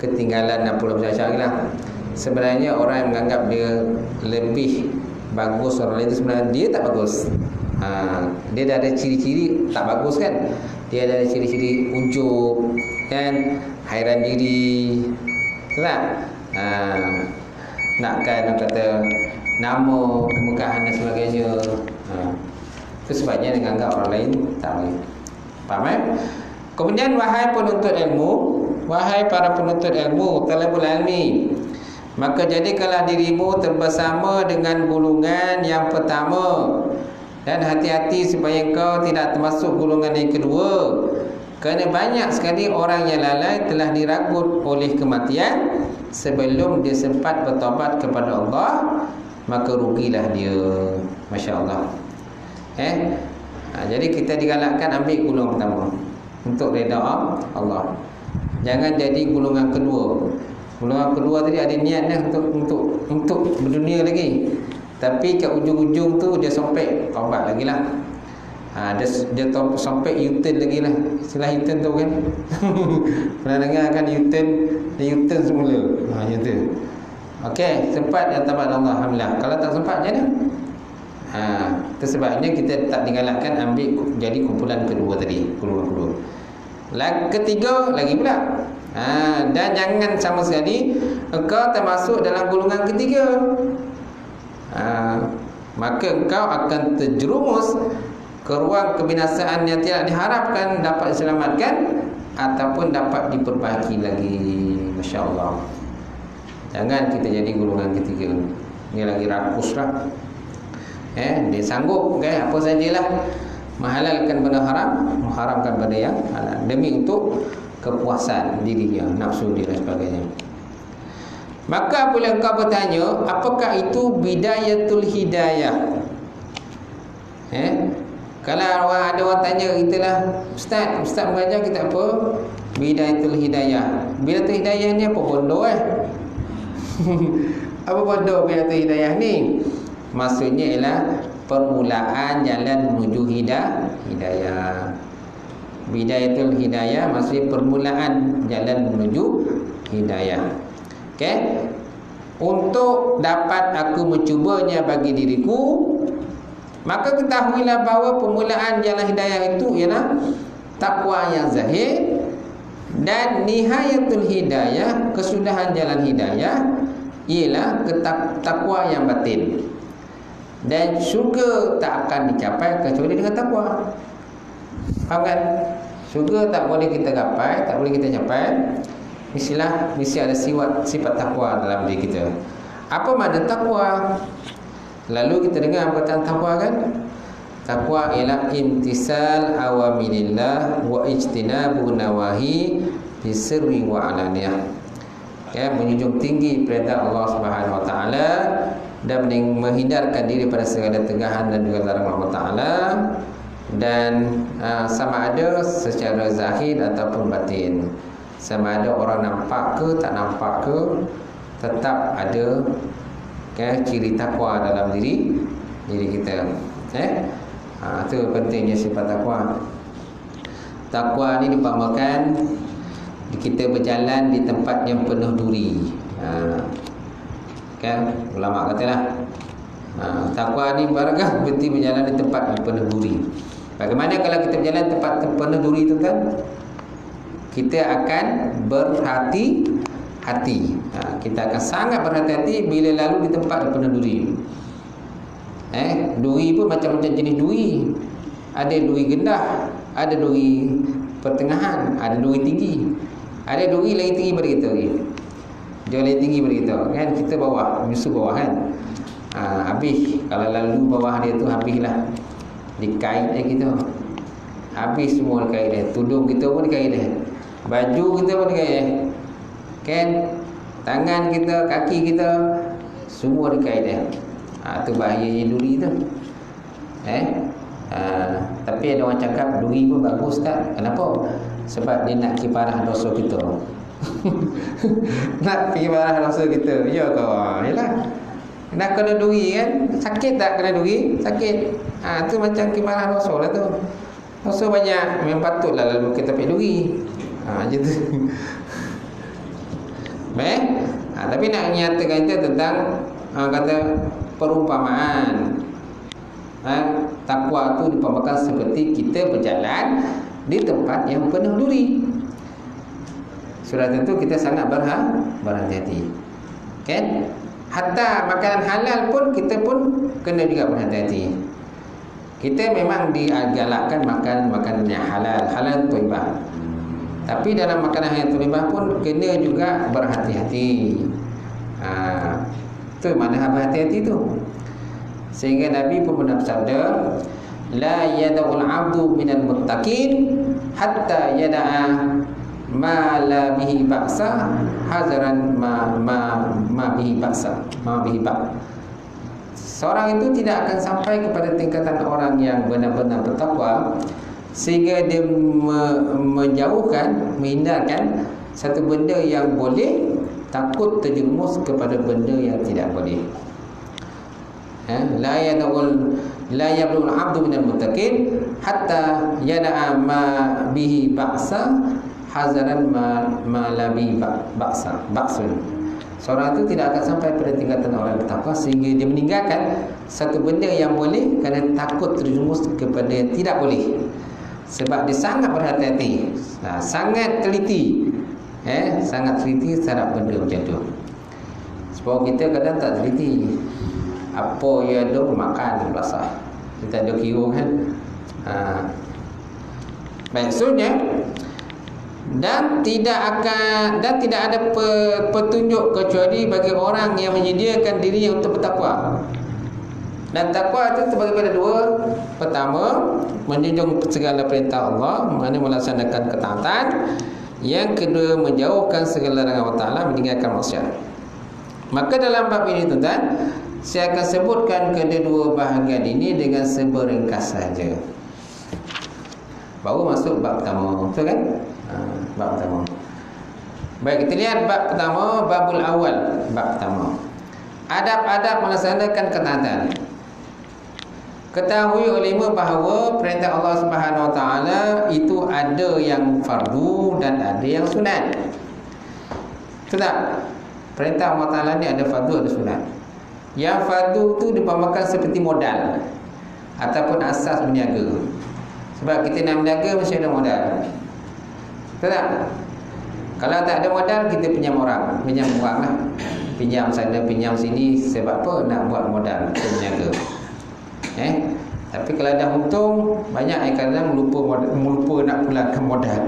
ketinggalan 60% lah, Sebenarnya orang yang menganggap dia lebih bagus orang lain itu sebenarnya dia tak bagus. Dia dah ada ciri-ciri tak bagus kan. Dia ada ciri-ciri ujub kan, hairan diri, betul tak? Nakkan orang kata nama, kemukahan dan sebagainya. Itu sebabnya dia menganggap orang lain tak boleh. Faham? Kemudian wahai penuntut ilmu, wahai para penuntut ilmu, talabul ilmi, maka jadikanlah dirimu bersama dengan golongan yang pertama, dan hati-hati supaya engkau tidak termasuk golongan yang kedua. Kerana banyak sekali orang yang lalai telah diragut oleh kematian sebelum dia sempat bertaubat kepada Allah, maka rugilah dia. Masya Allah. Jadi kita digalakkan ambil golongan pertama untuk reda Allah. Jangan jadi golongan kedua. Golongan kedua tadi ada niatnya untuk berdunia lagi, tapi kat ujung-ujung tu dia sampai taubat lagi lah. Dia sampai U-turn lagi lah. Istilah U-turn tu kan. Pernah dengar kan U-turn? Dia U-turn semula. U-turn. Okey, sempat dia taubat Allah, alhamdulillah. Kalau tak sempat macam mana? Itu sebabnya kita tak digalakkan ambil jadi kumpulan kedua tadi, golongan kedua. Ketiga lagi pula. Dan jangan sama sekali engkau termasuk dalam golongan ketiga. Maka engkau akan terjerumus ke ruang kebinasaan yang tidak diharapkan dapat diselamatkan ataupun dapat diperbaiki lagi. Masya Allah. Jangan kita jadi golongan ketiga. Ini lagi rakus lah. Dia sanggup apa sajalah menghalalkan benda haram, mengharamkan benda yang halal demi untuk kepuasan dirinya, nafsu dia dan sebagainya. Maka apabila engkau bertanya, apakah itu bidayatul hidayah? Kalau ada orang tanya kita lah, Ustaz mengajar kita apa? Bidayatul hidayah. Bidayatul hidayah ni apa bodoh Apa bodoh bidayatul hidayah ni? Maksudnya ialah permulaan jalan menuju hidayah. Bidayatul hidayah maksudnya permulaan jalan menuju hidayah. Okey. Untuk dapat aku mencubanya bagi diriku, maka ketahuilah bahawa permulaan jalan hidayah itu ialah takwa yang zahir, dan nihayatul hidayah, kesudahan jalan hidayah, ialah takwa yang batin. Dan syurga tak akan dicapai kecuali dengan takwa. Faham kan? Syurga tak boleh kita gapai, tak boleh kita capai, mesti ada sifat takwa dalam diri kita. Apa makna takwa? Lalu kita dengar perkataan takwa kan? Takwa ialah imtisal awamirillah wa ijtinabu nawahi bisirri wa alaniyah. Menjunjung tinggi perintah Allah Subhanahu wa taala dan menghindarkan diri pada segala tegahan dan juga larangan Allah Ta'ala, dan sama ada secara zahir ataupun batin, sama ada orang nampak ke tak nampak ke, tetap ada ciri takwa dalam diri kita. Itu pentingnya sifat takwa. Takwa ni diumpamakan kita berjalan di tempat yang penuh duri. Kan ulama katalah takwa ni barakah berarti berjalan di tempat yang penuh duri. Bagaimana kalau kita berjalan di tempat penuh duri itu kan? Kita akan berhati-hati. Kita akan sangat berhati-hati bila lalu di tempat yang penuh duri. Duri pun macam-macam jenis duri. Ada duri gendah, ada duri pertengahan, ada duri tinggi, ada duri lagi tinggi daripada kita lagi. Jauh lebih tinggi daripada kita kan, kita bawah, musuh bawah kan. Habis kalau lalu bawah dia tu habislah. Dikait kita. Habis semua dikait dia. Tudung kita pun dikait dia. Baju kita pun dikait dia. Kan? Tangan kita, kaki kita semua dikait dia. Itu bahayanya duri tu. Tapi ada orang cakap duri pun bagus tak? Kenapa? Sebab dia nak kiparah dosa kita. Nak kiparah dosa kita. Ya ke? Yalah. Nak kena duri kan? Sakit tak kena duri? Sakit. Tu macam kiparah dosa lah tu. Dosa banyak. Memang patutlah lalu kita pergi duri. Macam tu. Baik. Tapi nak nyatakan itu tentang kata perumpamaan. Takwa itu diperumpakan seperti kita berjalan di tempat yang penuh duri. Sudah tentu kita sangat berhati-hati. Kan? Hatta makanan halal pun kita pun kena juga berhati-hati. Kita memang digalakkan makan makanan yang halal thayyibah. Tapi dalam makanan yang thayyibah pun kena juga berhati-hati. Tu mana berhati-hati tu. Sehingga Nabi pun pernah bersabda, la yada'ul 'abdu minal muttaqin hatta yada'a ma la bihi ba'sa hazaran ma bihi ba'sa ma bihi ba'. Seorang itu tidak akan sampai kepada tingkatan orang yang benar-benar bertakwa sehingga dia menjauhkan, menghindarkan satu benda yang boleh, takut terjerumus kepada benda yang tidak boleh. La yablughu al-'abdu minal muttaqin hatta yada'a ma bihi ba'sa hazaran ma la bihi ba'sun. Seorang itu tidak akan sampai pada tingkatan orang bertakwa sehingga dia meninggalkan satu benda yang boleh kerana takut terjerumus kepada yang tidak boleh. Sebab dia sangat berhati-hati, sangat teliti, sangat teliti terhadap benda macam tu. Sebab kita kadang tak teliti. Apa yang ada makan basah, kita ada kira kan. Maksudnya dan tidak ada petunjuk kecuali bagi orang yang menyediakan dirinya untuk bertakwa. Dan takwa itu terbagi pada dua. Pertama, menjunjung segala perintah Allah, mana melaksanakan ketaatan. Yang kedua, menjauhkan segala larangan Allah Ta'ala, meninggalkan maksiat. Maka dalam bab ini tuan-tuan, saya akan sebutkan kedua bahagian ini dengan seberingkas saja. Baru masuk bab pertama, betul kan? Bab pertama. Baik, kita lihat bab pertama, babul awal, bab pertama. Adab-adab melaksanakan ketaatan. Ketahui olehmu bahawa perintah Allah Subhanahu Wa Taala itu ada yang fardu dan ada yang sunat. Betul tak? Perintah Allah Taala ni ada fardu, ada sunat. Yang fardu tu dipamerkan seperti modal ataupun asas berniaga. Sebab kita nak berniaga mesti ada modal. Betul tak? Kalau tak ada modal, kita pinjam orang lah. Pinjam sana, pinjam sini. Sebab apa? Nak buat modal untuk berniaga. Tapi kalau dah untung, banyak yang kadang lupa nak pulangkan modal.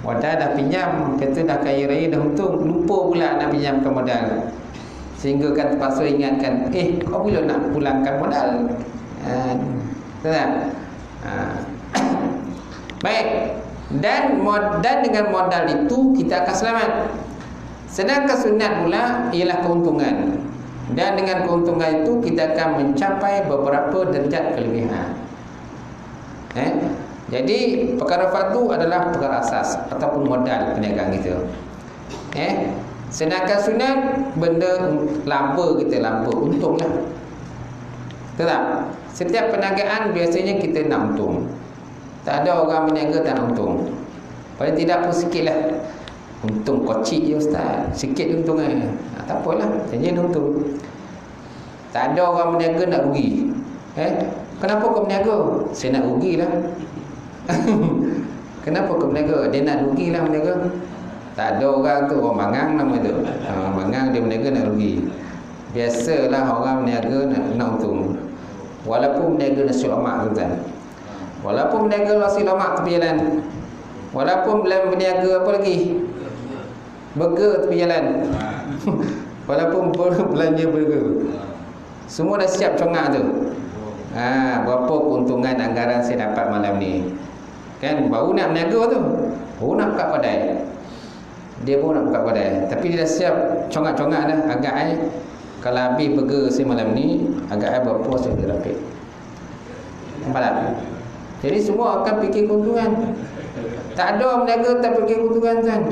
Modal dah pinjam, kata dah kaya raya, dah untung, lupa pula nak pinjamkan modal. Sehingga kan terpaksa ingatkan, kau bila nak pulangkan modal? Betul tak? Baik. Dan dengan modal itu kita akan selamat. Sedangkan sunat pula ialah keuntungan. Dan dengan keuntungan itu kita akan mencapai beberapa derajat kelebihan. Jadi perkara fardu adalah perkara asas ataupun modal perniagaan kita. Sedangkan sunat benda laba, kita laba, untunglah. Betul tak? Setiap perniagaan biasanya kita nak untung. Tak ada orang berniaga tak nak untung. Paling tidak pun sikit lah. Untung kocik je ustaz, sikit untungnya. Tak apalah, janji dia untung. Tak ada orang berniaga nak rugi. Kenapa kau berniaga? Saya nak rugilah. Kenapa kau berniaga? Dia nak rugilah berniaga. Tak ada orang tu, orang mangang nama tu. Mangang dia berniaga nak rugi. Biasalah orang berniaga nak untung. Walaupun berniaga nasi lemak tu kan. Walaupun berniaga nasi lemak tepi jalan. Walaupun berniaga apa lagi? Burger tepi jalan. Walaupun belanja burger. Semua dah siap congak tu. Berapa keuntungan anggaran saya dapat malam ni. Kan baru nak berniaga tu. Baru nak buka kedai. Dia pun nak buka kedai. Tapi dia dah siap congak-congak dah. Agak kalau habis burger saya malam ni, agak berapa saya boleh dapat. Nampak tak? Jadi semua akan fikir keuntungan. Tak ada orang berniaga tak fikir keuntungan kan.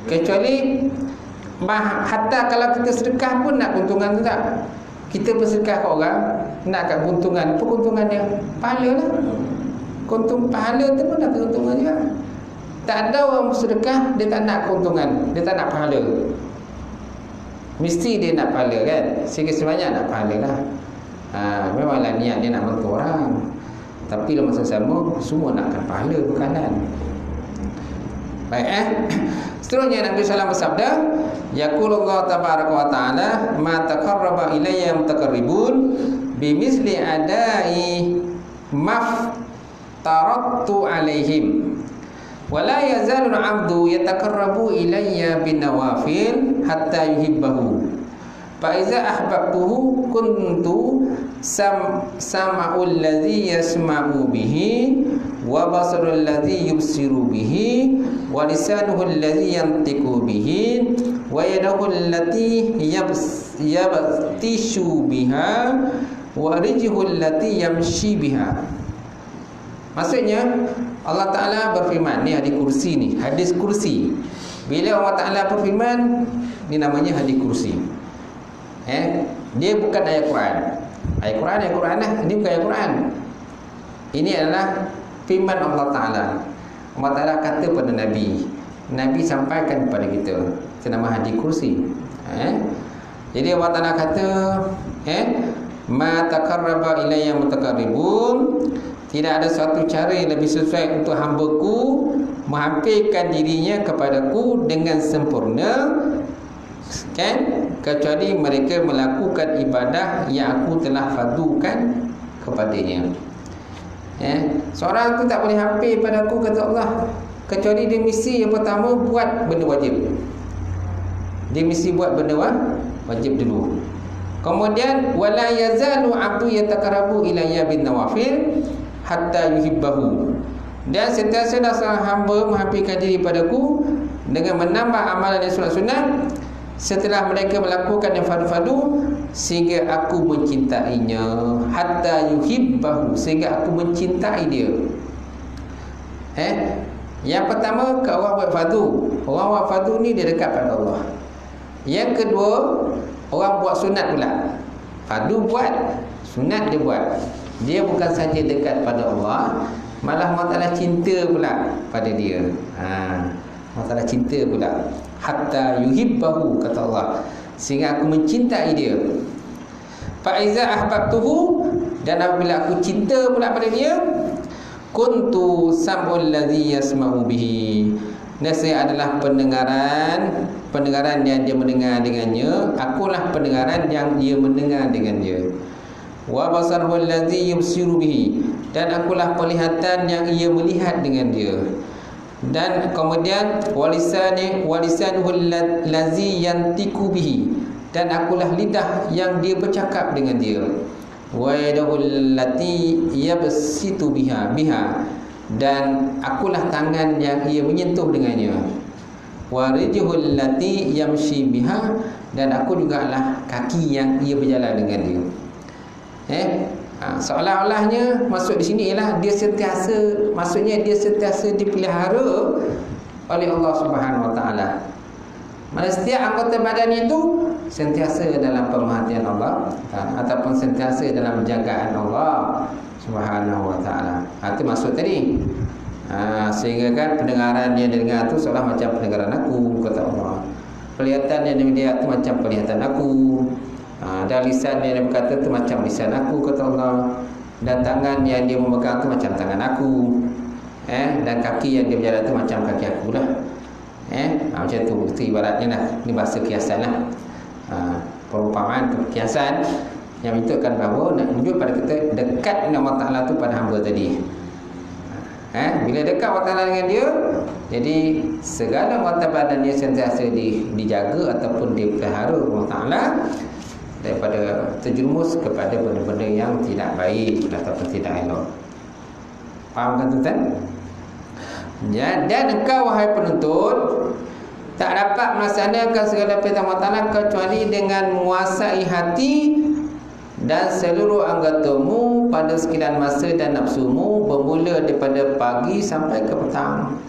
Kecuali hatta kalau kita sedekah pun nak keuntungan tu tak. Kita bersedekah ke orang, nak kat keuntungan. Apa keuntungan dia? Pahala lah. Pahala tu pun nak keuntungan juga. Tak ada orang bersedekah dia tak nak keuntungan, dia tak nak pahala. Mesti dia nak pahala kan, sikit sebanyak nak pahala lah. Memanglah niat dia nak bantu orang, tapi dalam masa sama semua nakkan pahala bekalan. Baik seterusnya Nabi sallallahu alaihi wasallam bersabda, yaqulullah tabaraka wa taala, ma taqarraba ilayya mutaqarribun bimisli adai maftaradtu alaihim wa la yazalu al-'abdu yataqarrabu ilayya bin nawafil hatta yuhibbahu fa iza ahbabtuhu kuntu sam'ul ladzi yasma'u bihi wa basarul ladzi yubsiru bihi wa lisanuhu alladhi yantiqu bihi wa yadahu allati yabtishu biha wa rijluhu allati yamshi biha. Maksudnya Allah Ta'ala berfirman, ni hadis kursi ni, hadis kursi. Bila Allah Ta'ala berfirman, ni namanya hadis kursi. Dia bukan ayat Quran. Ayat Quran lah, ini bukan ayat Quran. Ini adalah firman Allah Ta'ala. Allah Ta'ala kata pada Nabi, Nabi sampaikan kepada kita. Itu nama hadis kursi. Jadi Allah Ta'ala kata, ma taqarraba ilayya mutaqarribun, tidak ada suatu cara yang lebih sesuai untuk hamba-Ku menghampirkan dirinya kepadaku dengan sempurna, kan, kecuali mereka melakukan ibadah yang aku telah fardukan kepadanya. Seorang tu tak boleh hampir padaku, kata Allah, kecuali dia mesti yang pertama buat benda wajib. Dia mesti buat benda wajib dulu. Kemudian wala yazalu 'abdu yataqarrabu ilayya bin nawafil hatta yuhibbahu, dan sentiasa seorang hamba menghampirkan diri padaku dengan menambah amalan yang sunat-sunat setelah mereka melakukan yang fardu-fardu sehingga aku mencintainya, hatta yuhibbahu, sehingga aku mencintai dia. Yang pertama ke orang buat fardu. Orang buat fardu ni dia dekat pada Allah. Yang kedua, orang buat sunat pula. Fardu buat, sunat dia buat. Dia bukan saja dekat pada Allah, malah Allah Ta'ala cinta pula pada dia. Allah Ta'ala cinta pula. Hatta yuhibbahu, kata Allah, sehingga aku mencintai dia. Fa iza ahbabtuhu, dan apabila aku cinta pula pada dia, kuntu sam'ul ladzi yasma'u bihi, dan saya adalah pendengaran yang dia mendengar dengannya, akulah pendengaran yang dia mendengar dengan dia. Wa basarul ladzi yubsiru bihi, dan akulah penglihatan yang ia melihat dengan dia. Dan kemudian walisanuhul ladzi yantiqu bihi, dan akulah lidah yang dia bercakap dengan dia. Wa yadul lati yabsitu biha, dan akulah tangan yang ia menyentuh dengannya. Wa rijhul lati yamshi biha, dan aku jugalah kaki yang ia berjalan dengan dia. Seolah-olahnya masuk di sini ialah dia sentiasa, maksudnya dia sentiasa dipelihara oleh Allah Subhanahu Wa Taala. Mana setiap anggota badan itu sentiasa dalam pemerhatian Allah, ataupun sentiasa dalam penjagaan Allah Subhanahu Wa Taala. Itu maksud tadi. Sehingga kan pendengaran yang dia dengar tu seolah macam pendengaran aku, kata Allah. Penglihatan yang dia lihat tu macam penglihatan aku. Dan lisan yang dia berkata tu macam lisan aku, kata Allah. Dan tangan yang dia memegang tu macam tangan aku. Dan kaki yang dia berjalan tu macam kaki aku lah. Macam tu, itu ibaratnya lah. Ini bahasa kiasan lah. Perumpamaan kiasan yang menunjukkan bahawa nak tunjuk pada kita dekat dengan Allah Ta'ala tu pada hamba tadi. Bila dekat Allah Ta'ala dengan dia, jadi segala mata badan dia sentiasa dijaga ataupun dipelihara Allah Ta'ala daripada terjerumus kepada benda-benda yang tidak baik ataupun tidak elok. Faham kan tuan-tuan? Dan engkau wahai penuntut tak dapat melaksanakan segala perintah Allah Ta'ala kecuali dengan menguasai hati dan seluruh anggatamu pada sekalian masa dan nafsumu, bermula daripada pagi sampai ke petang.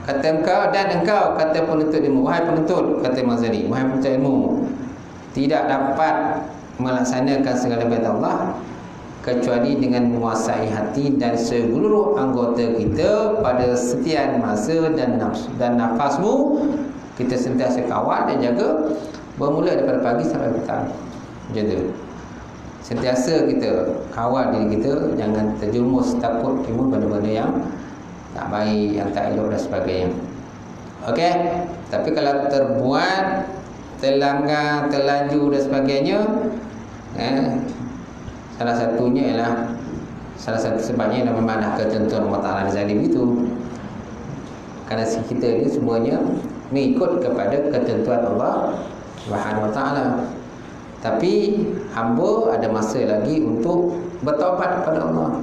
Kata engkau, dan engkau, kata penuntut ilmu, wahai penuntut, kata Imam Ghazali, wahai penuntut ilmu, tidak dapat melaksanakan segala perintah Allah kecuali dengan menguasai hati dan seluruh anggota kita pada setiap masa dan nafasmu kita sentiasa kawal dan jaga, bermula daripada pagi sampai petang. Macam tu. Sentiasa kita kawal diri kita, jangan terjerumus takut timbul benda-benda yang tak baik, yang tak elok dan sebagainya. Okey, tapi kalau terbuat, terlanggar, terlanjur dan sebagainya, salah satunya ialah salah satu sebabnya ialah memang dah ketentuan Allah Ta'ala zalim itu. Kerana kita ni semuanya mengikut kepada ketentuan Allah Subhanahu Wa Ta'ala. Tapi hamba ada masa lagi untuk bertaubat kepada Allah.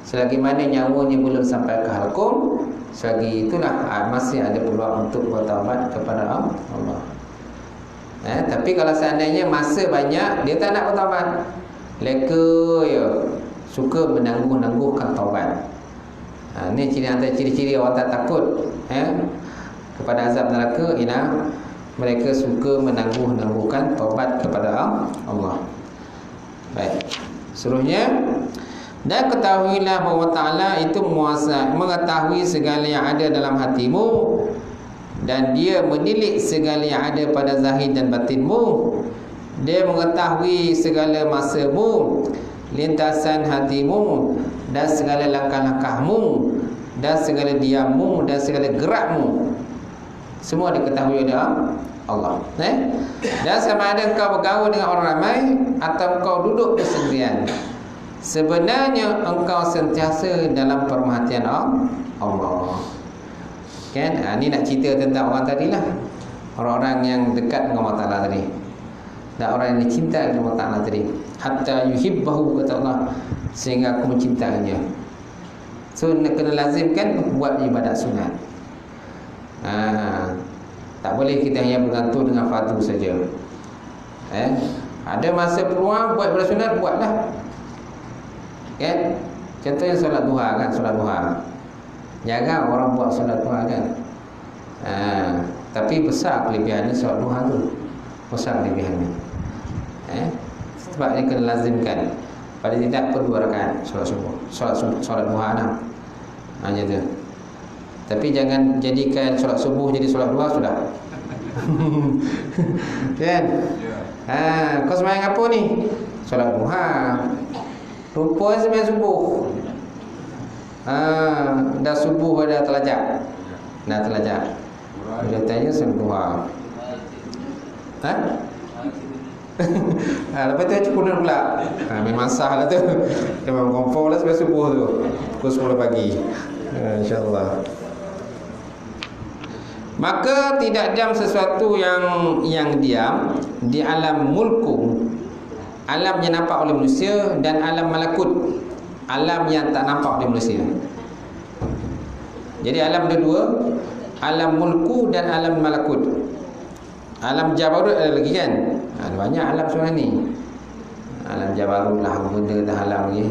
Selagi mana nyawanya belum sampai ke halkum, selagi itulah masih ada peluang untuk bertaubat kepada Allah. Tapi kalau seandainya masa banyak, dia tak nak bertaubat, leka ya, suka menangguh-nangguhkan taubat. Ni antara ciri-ciri orang tak takut kepada azab neraka, ialah mereka suka menangguh-nangguhkan taubat kepada Allah. Baik. Seterusnya, dan ketahuilah bahawa Ta'ala itu mengetahui segala yang ada dalam hatimu, dan dia menilik segala yang ada pada zahir dan batinmu. Dia mengetahui segala masamu, lintasan hatimu, dan segala langkah-langkahmu, dan segala diammu, dan segala gerakmu. Semua diketahui oleh Allah. Dan sama ada engkau bergaul dengan orang ramai atau engkau duduk bersendirian, sebenarnya engkau sentiasa dalam perhatian Allah. Kan? Ni nak cerita tentang orang tadilah, orang-orang yang dekat dengan Allah Ta'ala tadi, dan orang yang dicinta dengan Allah Ta'ala tadi. Hatta yuhibbahu, kata Allah, sehingga aku mencintainya. So kena lazimkan buat ibadat sunat. Tak boleh kita hanya bergantung dengan fardu saja. Ada masa peluang buat ibadat sunat, buatlah. Kan? Contohnya solat duha kan, solat duha. Jarang orang buat solat duha kan. Tapi besar kelebihannya solat duha tu. Besar kelebihannya. Sebab dia kena lazimkan. Pada tidak perlu rakaat solat subuh, solat duha lah. Macam tu. Tapi jangan jadikan solat subuh jadi solat duha sudah. Kan? Kau sembahyang apa ni? Solat duha. Rupa sembahyang subuh. Dah subuh dah terlajak. Dah terlajak. Dia tanya solat duha. Lepas tu cukup pula. Memang sah lah tu. Memang confirm lah sampai subuh tu. Pukul 10 pagi. InsyaAllah. Maka tidak diam sesuatu yang diam di alam mulku, alam yang nampak oleh manusia, dan alam malakut, alam yang tak nampak oleh manusia. Jadi alam ada dua, alam mulku dan alam malakut. Alam Jabarut ada lagi kan? Ada banyak alam sebenarnya ni. Alam Jabarut lah, benda dah alam lagi.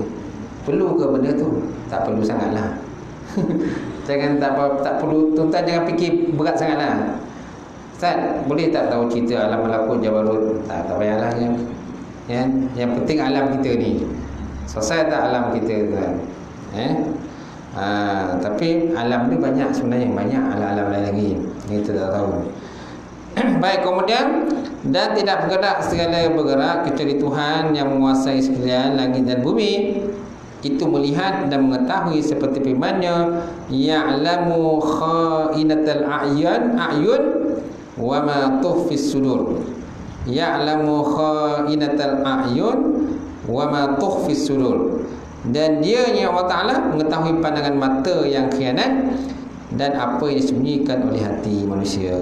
Perlu ke benda tu? Tak perlu sangatlah. Jangan tak perlu, tuan-tuan jangan fikir berat sangatlah. Ustaz, boleh tak tahu cerita alam malakut Jabarut? Tak payahlah ya. Yang penting alam kita ni. Selesai tak alam kita tuan? Tapi alam ni banyak sebenarnya, banyak alam-alam lain lagi. Kita tak tahu. Baik, kemudian, dan tidak bergerak segala bergerak kecuali Tuhan yang menguasai sekalian langit dan bumi. Itu melihat dan mengetahui seperti firman-Nya, ya'lamu kha'inatal a'yun wa ma tukhfis sudur. Ya'lamu kha'inatal a'yun wa ma tukhfis sudur. Dan dia yang Allah Ta'ala mengetahui pandangan mata yang khianat dan apa yang disembunyikan oleh hati manusia.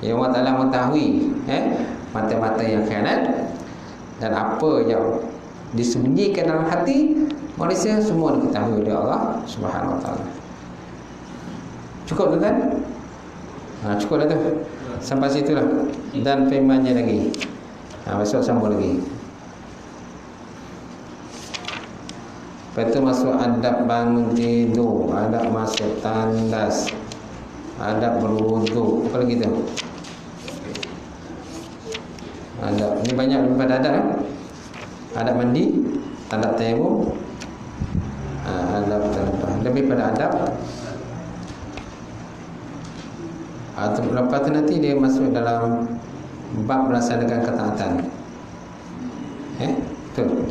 Ya, Allah Ta'ala mengetahui mata-mata yang khianat dan apa yang disembunyikan dalam hati manusia, semua diketahui oleh Allah Subhanahu Wa Ta'ala. Cukup tuan-tuan? Cukup dah tu. Sampai situlah. Dan firman-Nya lagi. Besok sambung lagi. Lepas tu masuk adab bangun tidur, adab masuk tandas, adab berwuduk. Apa lagi tu? Adab. Ni banyak daripada adab Adab mandi, adab tayamum, adab lebih pada adab. Lepas tu nanti dia masuk dalam bab melaksanakan ketaatan. Betul.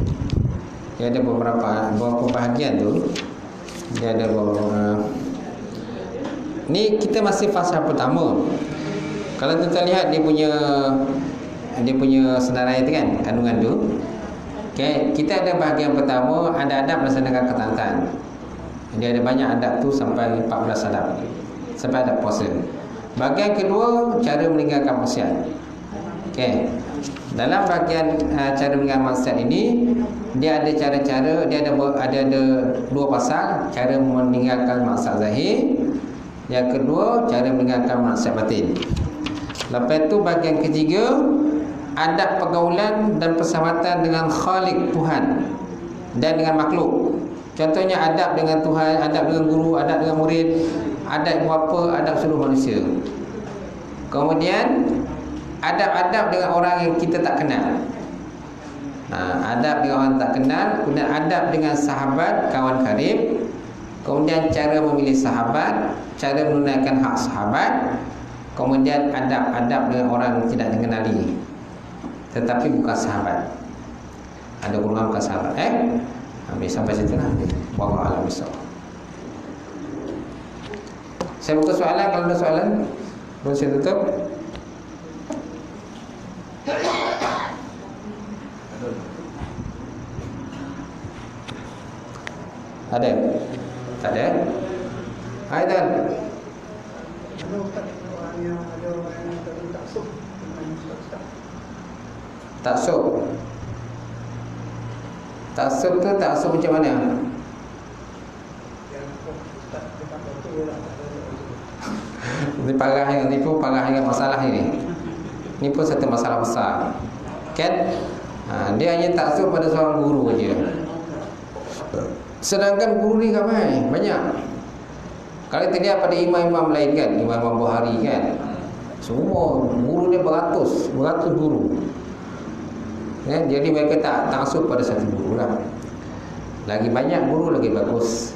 Dia ada beberapa bahagian tu. Dia ada beberapa. Ni kita masih fasa pertama. Kalau kita lihat dia punya senarai tu kan, kandungan tu. Okay, kita ada bahagian pertama, ada adab melaksanakan ketaatan. Dia ada banyak adab tu sampai 14 adab. Sampai adab puasa. Bahagian kedua, cara meninggalkan maksiat. Okay. Dalam bahagian cara meninggalkan maksiat ini, dia ada cara-cara, dia ada dua pasal, cara meninggalkan maksiat zahir. Yang kedua, cara meninggalkan maksiat batin. Lepas tu bahagian ketiga, adab pergaulan dan persahabatan dengan Khalik Tuhan dan dengan makhluk. Contohnya adab dengan Tuhan, adab dengan guru, adab dengan murid, adab ibu bapa, adab seluruh manusia. Kemudian adab-adab dengan orang yang kita tak kenal. Adab dengan orang tak kenal. Kemudian adab dengan sahabat, kawan karib. Kemudian cara memilih sahabat, cara menunaikan hak sahabat. Kemudian adab-adab dengan orang yang tidak dikenali tetapi bukan sahabat. Ada golongan bukan sahabat. Habis sampai situ lah. Wallahu a'lam bishawab. Saya buka soalan. Kalau ada soalan, boleh saya tutup. Ada? Tak ada? Aidan. Taksub. Taksub tu taksub macam mana? Ini pun parah dengan masalah ini. Ini pun satu masalah besar. Kan? Dia hanya taksub pada seorang guru saja. Sedangkan guru ni ramai, banyak. Kalau kita lihat pada imam-imam lain kan, imam-imam Bukhari kan, semua guru dia beratus guru. Ya, jadi mereka tak taksub pada satu guru lah. Lagi banyak guru lagi bagus.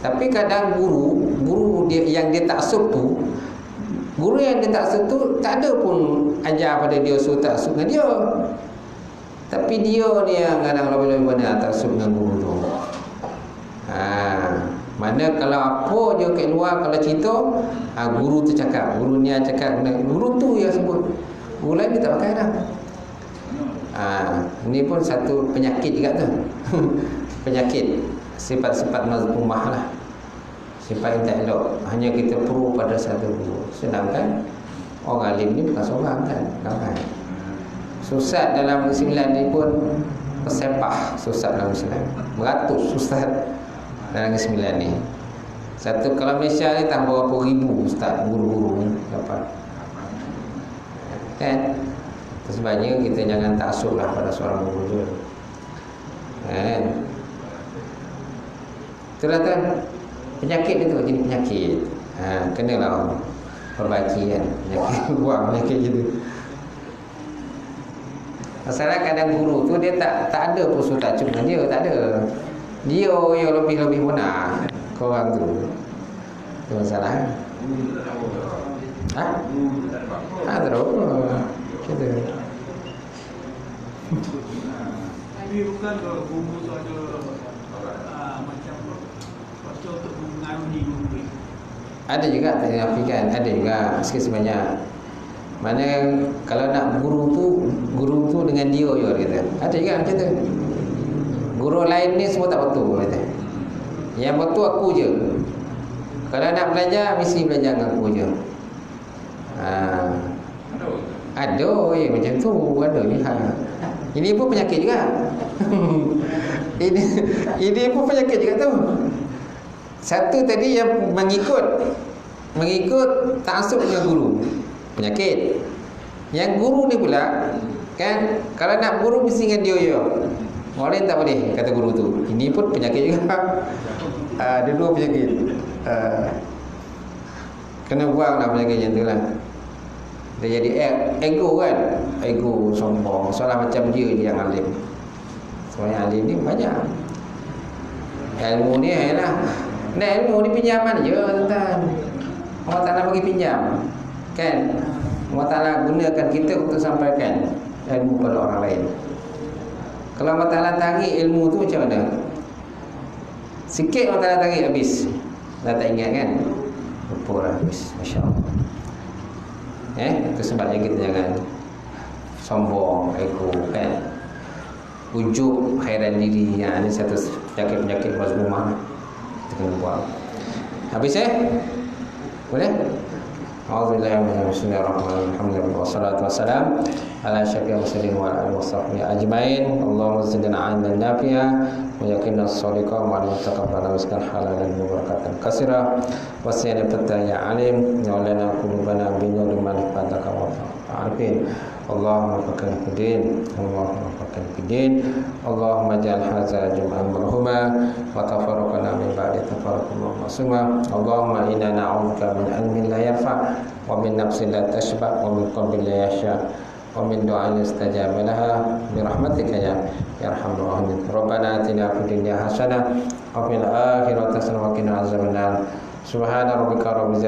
Tapi kadang guru dia yang dia taksub tu, guru yang dia taksub tu tak ada pun ajar pada dia suruh taksub dengan dia. Tapi dia ni yang kadang lebih-lebih mana taksub dengan guru tu. Mana kalau apa je kat luar, kalau cerita, guru tu cakap, guru ni cakap, guru tu yang sebut. Guru lain dia tak pakai dah. Ini pun satu penyakit juga tu. Penyakit sifat-sifat mazmumah lah, sifat yang tak elok. Hanya kita pro pada satu guru. Sedangkan orang alim ni bukan seorang kan, ramai. Susat dalam Islam ni pun persepah susat dalam Islam. Beratus susat dalam Islam ni. Satu kalau Malaysia ni tak berapa ribu ustaz guru-guru ni dapat. Kan? Sebabnya kita jangan taksub lah pada seorang guru tu. Kan? Itulah kan penyakit itu jadi penyakit. Kenalah perbaiki kan. Penyakit buang penyakit gitu. Masalah kadang guru tu dia tak ada pun suruh taksub dengan dia, tak ada. Dia yang lebih-lebih benar korang tu. Itu masalah. Tak ada apa. Kita. Ini bukan guru tu ada macam macam untuk mengaruhi guru. Ada juga tak dinafikan, ada juga sikit sebanyak. Mana kalau nak guru tu dengan dia je kata. Ada juga macam tu. Guru lain ni semua tak betul kata. Yang betul aku je. Kalau nak belajar mesti belajar dengan aku je. Ada ya macam tu, ada ni. Ini pun penyakit juga. ini pun penyakit juga tu. Satu tadi yang mengikut taksub dengan guru, penyakit. Yang guru ni pula kan, kalau nak guru mesti dengan dia je. Orang lain tak boleh kata guru tu. Ini pun penyakit juga. Ada dua penyakit. Kena buang lah penyakit macam tu lah. Dia jadi ego kan, ego sombong. Soalnya macam dia yang alim. Soalnya alim ni banyak. Ilmu ni ialah, nak ilmu ni pinjaman je tuan. Allah Ta'ala bagi pinjam, kan? Allah Ta'ala gunakan kita untuk sampaikan ilmu pada orang lain. Kalau Allah Ta'ala tarik ilmu tu macam mana? Sikit Allah Ta'ala tarik habis. Dah tak ingat kan? Lupa dah habis. Masya Allah. Itu sebabnya kita jangan sombong, ego, kan? Ujuk, khairan diri. Ini satu penyakit-penyakit mazmumah. Kita kena buat. Habis boleh? Bismillahirrahmanirrahim. Alhamdulillah wassalatu wassalam ala asyrafil mursalin wa ala alihi washabbihi ajmain. Allahumma zidna 'ilman nafi'a wa yaqina as-sadiqa wa taqabbal rizqan halalan mubarakatan katsira wa sayyidina ya alim ya lana qulubana bi nuri manfaataka wa arifin. Allahumma fakkan fidin, Allahumma fakkan fidin, Allahumma ja'al hadza jum'an marhuma wa tafarraqana min ba'di tafarruqan ma'suma. Allahumma inna na'udzubika min ilmin la yarfa' wa min nafsin la tashba' wa min qalbin la yakhsha wa min du'ain istajaba laha bi rahmatika ya arhamar rahimin. Rabbana atina fid dunya hasanah wa fil akhirati hasanah wa qina azabannar. Subhana rabbika rabbil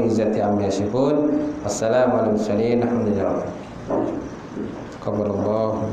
izzati amma yasifun. Wassalamu ala mursalin. Alhamdulillah. Qabbalallahu